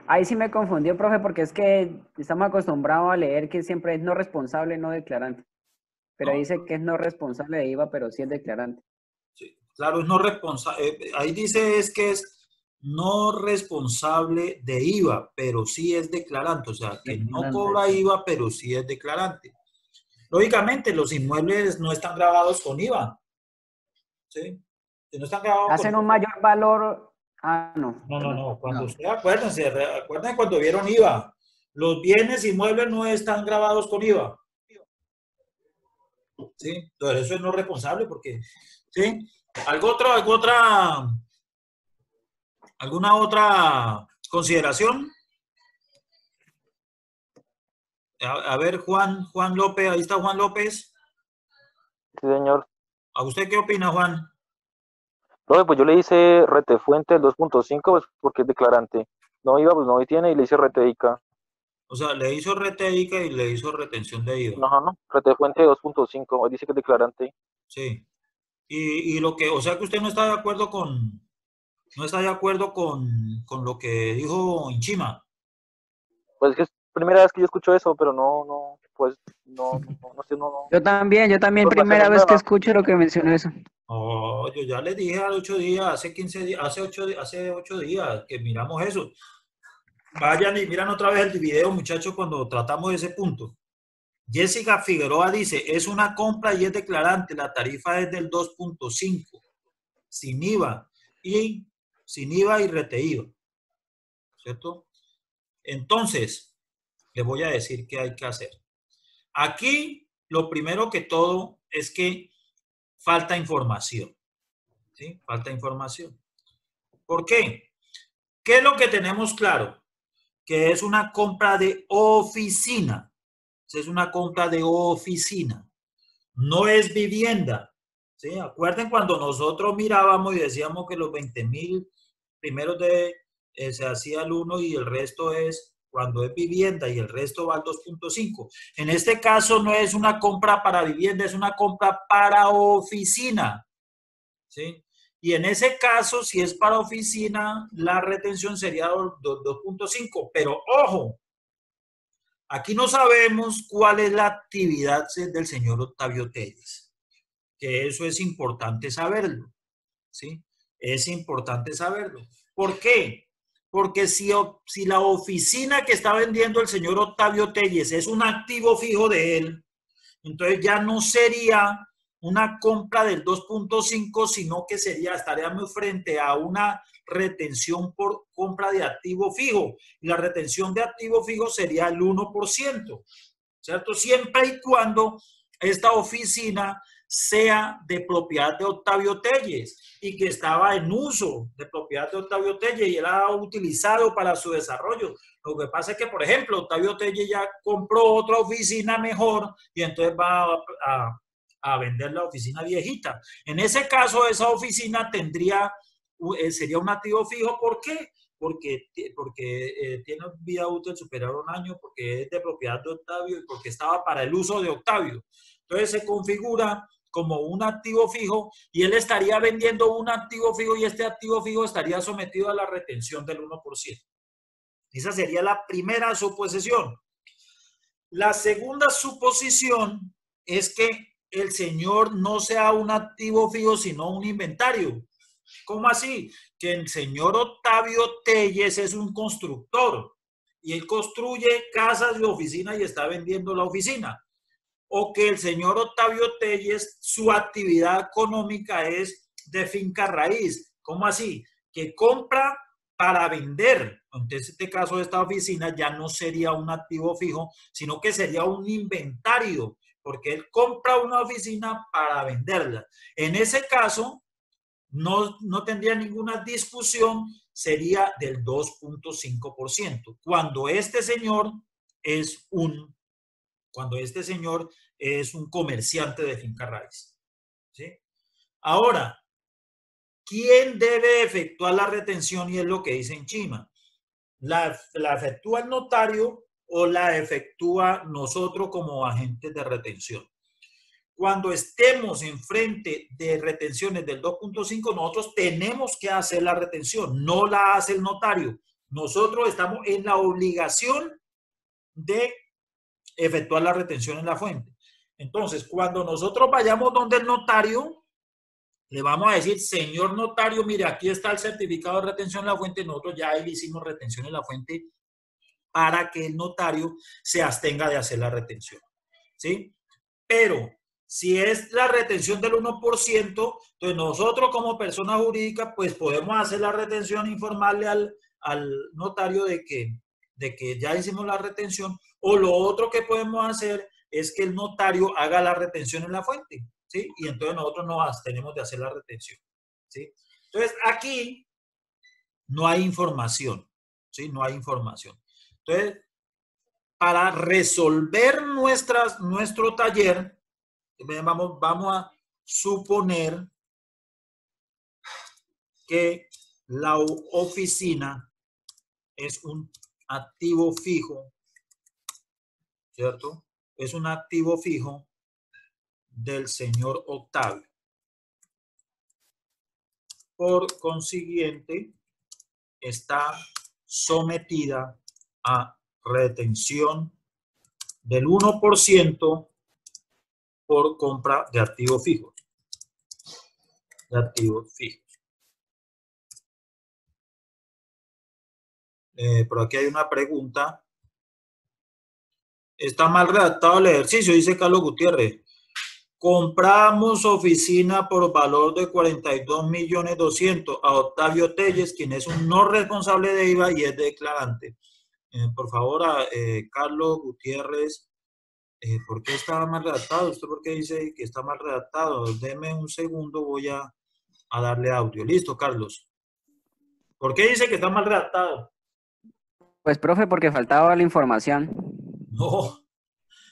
ahí sí me confundió, profe, porque es que estamos acostumbrados a leer que siempre es no responsable, no declarante. Pero dice que es no responsable de IVA, pero sí es declarante. Sí, claro, es no responsable. Ahí dice que es no responsable de IVA, pero sí es declarante. O sea, que no cobra IVA, pero sí es declarante. Lógicamente, los inmuebles no están grabados con IVA. ¿Sí? Si no están grabados ¿Hacen un mayor valor? No. No. Cuando ustedes acuérdense cuando vieron IVA. Los bienes inmuebles no están grabados con IVA. ¿Sí? Entonces eso es no responsable porque, ¿sí? ¿Alguna otra consideración? A ver, Juan López, ahí está Juan López. Sí, señor. ¿A usted qué opina, Juan? No, pues yo le hice retefuente del 2.5 pues porque es declarante. No IVA, pues no tiene y le hice reteica. O sea, le hizo reteica y le hizo retención de IVA. No, retefuente 2.5, dice que es declarante. Sí. Y lo que, o sea que usted no está de acuerdo con lo que dijo Inchima. Pues es que es primera vez que yo escucho eso, pero no sé. Yo también primera vez que escucho lo que mencionó eso. Yo ya le dije hace 8 días que miramos eso. vayan y miran otra vez el video, muchachos, cuando tratamos ese punto. Jessica Figueroa dice, es una compra y es declarante, la tarifa es del 2.5, sin IVA y RTIVA, ¿cierto? Entonces, les voy a decir qué hay que hacer. Aquí, lo primero que todo es que falta información, ¿sí? Falta información. ¿Por qué? ¿Qué es lo que tenemos claro? Que es una compra de oficina. Es una compra de oficina. No es vivienda. ¿Sí? Acuerden cuando nosotros mirábamos y decíamos que los 20.000 primeros se hacía el 1 y el resto es cuando es vivienda y el resto va al 2.5. En este caso no es una compra para vivienda, es una compra para oficina. ¿Sí? Y en ese caso, si es para oficina, la retención sería 2.5. Pero ojo, aquí no sabemos cuál es la actividad del señor Octavio Telles, que eso es importante saberlo, ¿sí? Es importante saberlo. ¿Por qué? Porque si la oficina que está vendiendo el señor Octavio Telles es un activo fijo de él, entonces ya no sería una compra del 2.5, sino que estaríamos frente a una retención por compra de activo fijo. Y la retención de activo fijo sería el 1%, ¿cierto? Siempre y cuando esta oficina sea de propiedad de Octavio Telles y que estaba en uso de propiedad de Octavio Telles y era utilizado para su desarrollo. Lo que pasa es que, por ejemplo, Octavio Telles ya compró otra oficina mejor y entonces va a vender la oficina viejita. En ese caso, esa oficina sería un activo fijo. ¿Por qué? Porque tiene vida útil superior a un año, porque es de propiedad de Octavio y porque estaba para el uso de Octavio. Entonces se configura como un activo fijo y él estaría vendiendo un activo fijo y este activo fijo estaría sometido a la retención del 1%. Esa sería la primera suposición. La segunda suposición es que el señor no sea un activo fijo, sino un inventario. ¿Cómo así? Que el señor Octavio Telles es un constructor y él construye casas y oficinas y está vendiendo la oficina. O que el señor Octavio Telles, su actividad económica es de finca raíz. ¿Cómo así? Que compra para vender. Entonces, en este caso, esta oficina ya no sería un activo fijo, sino que sería un inventario, porque él compra una oficina para venderla. En ese caso, no tendría ninguna discusión, sería del 2.5%. Cuando este señor es un comerciante de finca raíz. ¿Sí? Ahora, ¿quién debe efectuar la retención? Y es lo que dice en Chima. ¿La efectúa el notario o la efectúa nosotros como agentes de retención? Cuando estemos en frente de retenciones del 2.5, nosotros tenemos que hacer la retención, no la hace el notario. Nosotros estamos en la obligación de efectuar la retención en la fuente. Entonces, cuando nosotros vayamos donde el notario, le vamos a decir, señor notario, mire, aquí está el certificado de retención en la fuente. Nosotros ya le hicimos retención en la fuente para que el notario se abstenga de hacer la retención. ¿Sí? Pero si es la retención del 1%, entonces nosotros como persona jurídica, pues podemos hacer la retención, informarle al notario de que ya hicimos la retención, o lo otro que podemos hacer es que el notario haga la retención en la fuente, ¿sí? Y entonces nosotros nos abstenemos de hacer la retención, ¿sí? Entonces aquí no hay información, ¿sí? No hay información. Entonces, para resolver nuestro taller, vamos a suponer que la oficina es un activo fijo, ¿cierto? Es un activo fijo del señor Octavio. Por consiguiente, está sometida a retención del 1% por compra de activos fijos. De activos fijos. Por aquí hay una pregunta. Está mal redactado el ejercicio, dice Carlos Gutiérrez. Compramos oficina por valor de 42.200.000 a Octavio Telles, quien es un no responsable de IVA y es declarante. Por favor, Carlos Gutiérrez, ¿por qué está mal redactado? ¿Usted por qué dice que está mal redactado? Deme un segundo, voy a darle audio. Listo, Carlos. ¿Por qué dice que está mal redactado? Pues, profe, porque faltaba la información. No,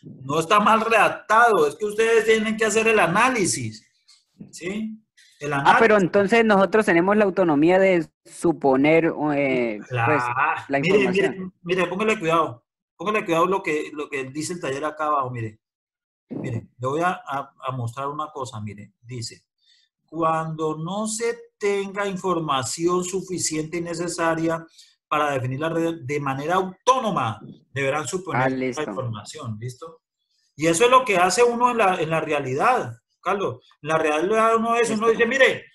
no está mal redactado, es que ustedes tienen que hacer el análisis, ¿sí? El análisis. Pero entonces nosotros tenemos la autonomía de suponer Claro. pues, la información. Mire, póngale cuidado lo que dice el taller acá abajo, mire, le voy a mostrar una cosa, mire, dice, cuando no se tenga información suficiente y necesaria para definir la red de manera autónoma, deberán suponer la información, ¿listo? Y eso es lo que hace uno en la realidad, Carlos. En la realidad uno dice, mire,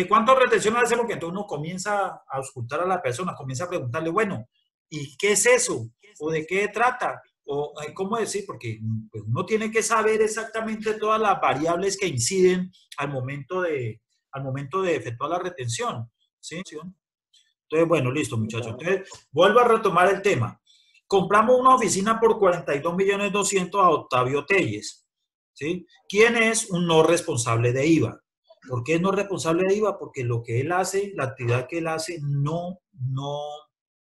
¿cuántas retenciones hacemos? Que entonces uno comienza a auscultar a la persona, comienza a preguntarle, bueno, ¿y qué es eso? ¿O de qué trata? ¿O cómo decir? Porque pues, uno tiene que saber exactamente todas las variables que inciden al momento de efectuar la retención, ¿sí? Entonces, bueno, listo, muchachos. Entonces, vuelvo a retomar el tema. Compramos una oficina por 42.200.000 a Octavio Telles, ¿sí? ¿Quién es un no responsable de IVA? ¿Por qué es no responsable de IVA? Porque lo que él hace, la actividad que él hace, no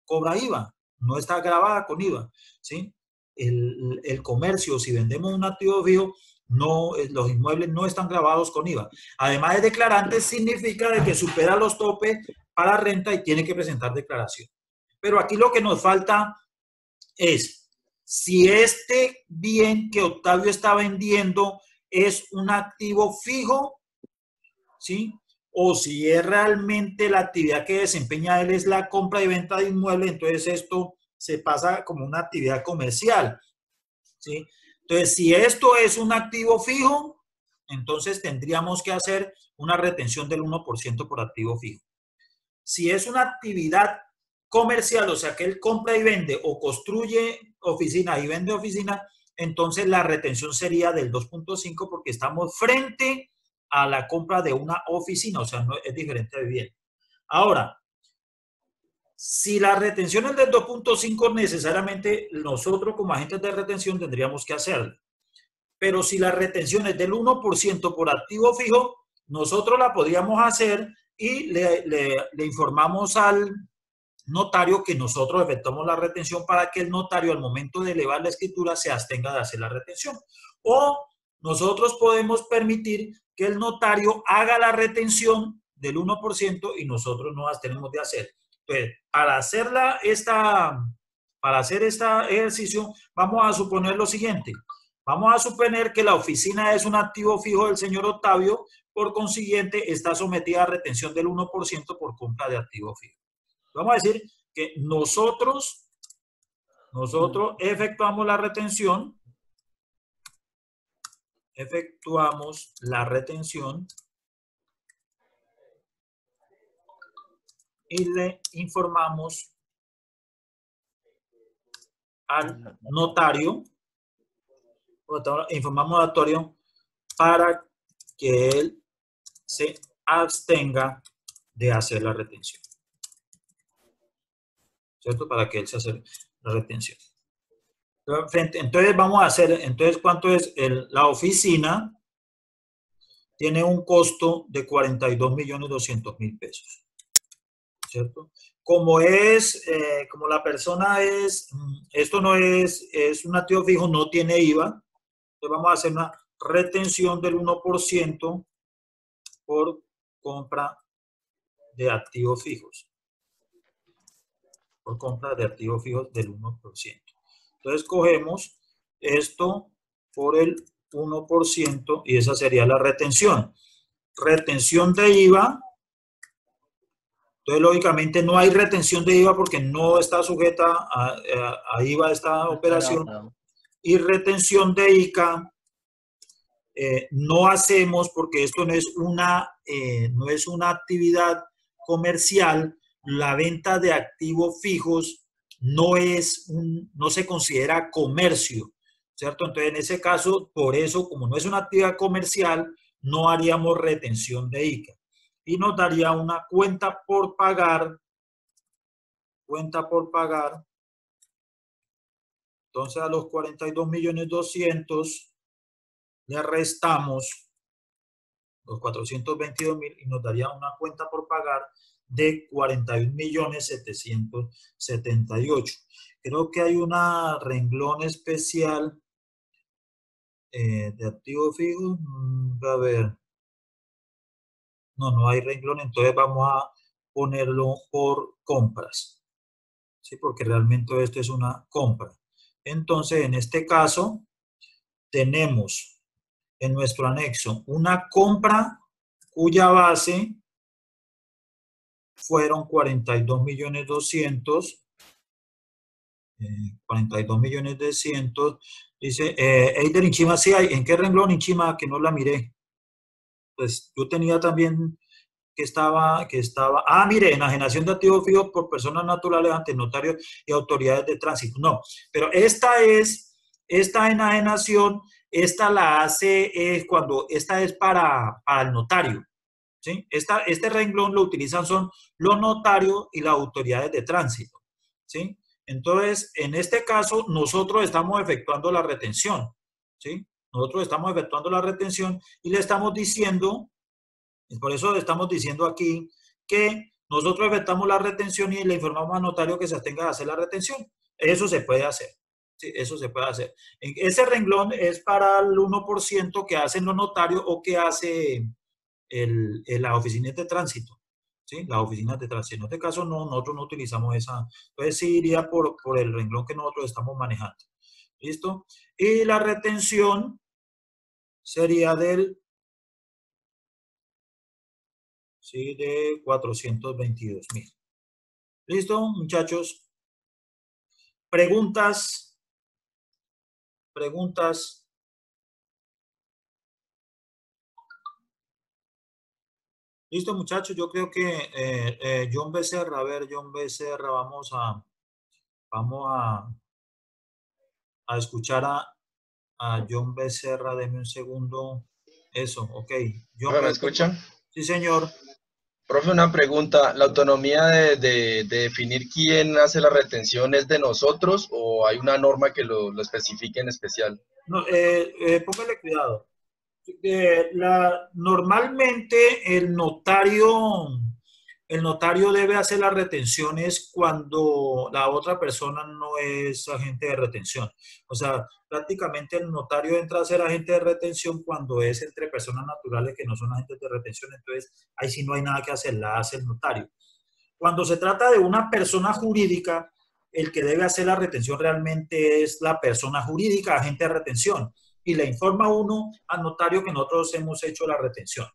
cobra IVA, no está grabada con IVA, ¿sí? El comercio, si vendemos un activo fijo, los inmuebles no están grabados con IVA. Además de declarante, significa de que supera los topes para renta y tiene que presentar declaración. Pero aquí lo que nos falta es si este bien que Octavio está vendiendo es un activo fijo, ¿sí? O si es realmente la actividad que desempeña él es la compra y venta de inmuebles, entonces esto se pasa como una actividad comercial, ¿sí? Entonces, si esto es un activo fijo, entonces tendríamos que hacer una retención del 1% por activo fijo. Si es una actividad comercial, o sea que él compra y vende o construye oficina y vende oficina, entonces la retención sería del 2.5 porque estamos frente a la compra de una oficina, o sea, no es diferente de vivienda. Ahora, si la retención es del 2.5, necesariamente nosotros como agentes de retención tendríamos que hacerla. Pero si la retención es del 1% por activo fijo, nosotros la podríamos hacer y le informamos al notario que nosotros efectuamos la retención para que el notario al momento de elevar la escritura se abstenga de hacer la retención. O nosotros podemos permitir que el notario haga la retención del 1% y nosotros no las tenemos de hacer. Entonces, para hacer este ejercicio, vamos a suponer lo siguiente. Vamos a suponer que la oficina es un activo fijo del señor Octavio, por consiguiente, está sometida a retención del 1% por compra de activo fijo. Vamos a decir que nosotros efectuamos la retención, y le informamos al notario, para que él se abstenga de hacer la retención. ¿Cierto? Para que él se haga la retención. Entonces vamos a hacer, entonces ¿cuánto es? La oficina tiene un costo de 42.200.000 pesos. ¿Cierto? Como la persona esto no es un activo fijo, no tiene IVA, entonces vamos a hacer una retención del 1% por compra de activos fijos. Por compra de activos fijos del 1%. Entonces cogemos esto por el 1% y esa sería la retención. Retención de IVA. Entonces, lógicamente, no hay retención de IVA porque no está sujeta a IVA esta operación. Y retención de ICA no hacemos porque esto no es una actividad comercial. La venta de activos fijos no se considera comercio, ¿cierto? Entonces, en ese caso, por eso, como no es una actividad comercial, no haríamos retención de ICA. Y nos daría una cuenta por pagar. Entonces, a los 42.200.000 le restamos los 422.000 y nos daría una cuenta por pagar de 41.778.000. Creo que hay una renglón especial de activo fijo. A ver. No hay renglón, entonces vamos a ponerlo por compras. ¿Sí? Porque realmente esto es una compra. Entonces, en este caso, tenemos en nuestro anexo una compra cuya base fueron 42.200.000. 42.200.000. Dice, Eider Inchima, sí hay. ¿En qué renglón Inchima? Que no la miré. Pues yo tenía también que estaba, mire, enajenación de activos fijos por personas naturales ante notarios y autoridades de tránsito. No, pero esta enajenación, esta la hace cuando, esta es para el notario, ¿sí? Este renglón lo utilizan son los notarios y las autoridades de tránsito, ¿sí? Entonces, en este caso, nosotros estamos efectuando la retención, ¿sí? Nosotros estamos efectuando la retención y le estamos diciendo, y por eso estamos diciendo aquí que nosotros efectuamos la retención y le informamos al notario que se atenga a hacer la retención. Eso se puede hacer. Sí, eso se puede hacer. Ese renglón es para el 1% que hacen los notarios o que hace la oficina de tránsito. ¿Sí? Las oficinas de tránsito. En este caso, no, nosotros no utilizamos esa. Entonces, sí iría por el renglón que nosotros estamos manejando. ¿Listo? Y la retención sería de 422.000. ¿Listo, muchachos? ¿Preguntas? ¿Listo, muchachos? Yo creo que John Becerra, a ver, John Becerra, vamos a escuchar a John Becerra. Deme un segundo. Eso, ok. ¿Me escuchan? Sí, señor. Profe, una pregunta. ¿La autonomía de definir quién hace la retención es de nosotros o hay una norma que lo especifique en especial? No, póngale cuidado. Normalmente el notario debe hacer las retenciones cuando la otra persona no es agente de retención. O sea, prácticamente el notario entra a ser agente de retención cuando es entre personas naturales que no son agentes de retención. Entonces, ahí sí no hay nada que hacer, la hace el notario. Cuando se trata de una persona jurídica, el que debe hacer la retención realmente es la persona jurídica, agente de retención. Y le informa uno al notario que nosotros hemos hecho la retención,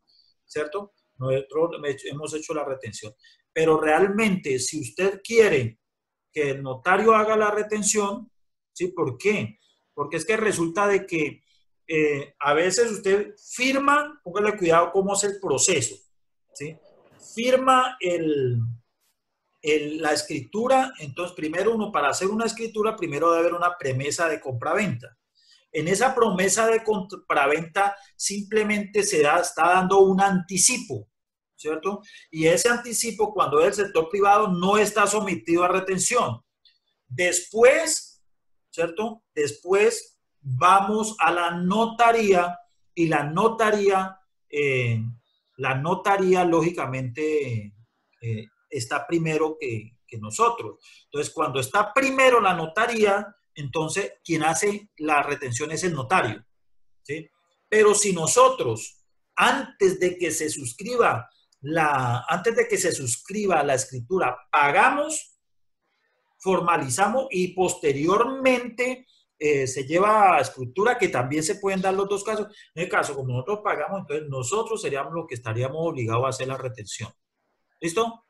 ¿cierto? Nosotros hemos hecho la retención. Pero realmente, si usted quiere que el notario haga la retención, ¿sí? ¿Por qué? Porque es que resulta de que a veces usted firma, póngale cuidado cómo es el proceso, ¿sí? Firma la escritura. Entonces, primero uno, para hacer una escritura, primero debe haber una premisa de compraventa. En esa promesa de compraventa simplemente está dando un anticipo, ¿cierto? Y ese anticipo, cuando es del sector privado, no está sometido a retención. Después, ¿cierto? Después vamos a la notaría y la notaría lógicamente está primero que nosotros. Entonces, cuando está primero la notaría, entonces quien hace la retención es el notario, ¿sí? Pero si nosotros, antes de que se suscriba la escritura, pagamos, formalizamos y posteriormente se lleva a escritura, que también se pueden dar los dos casos. En el caso, como nosotros pagamos, entonces nosotros seríamos los que estaríamos obligados a hacer la retención. ¿Listo?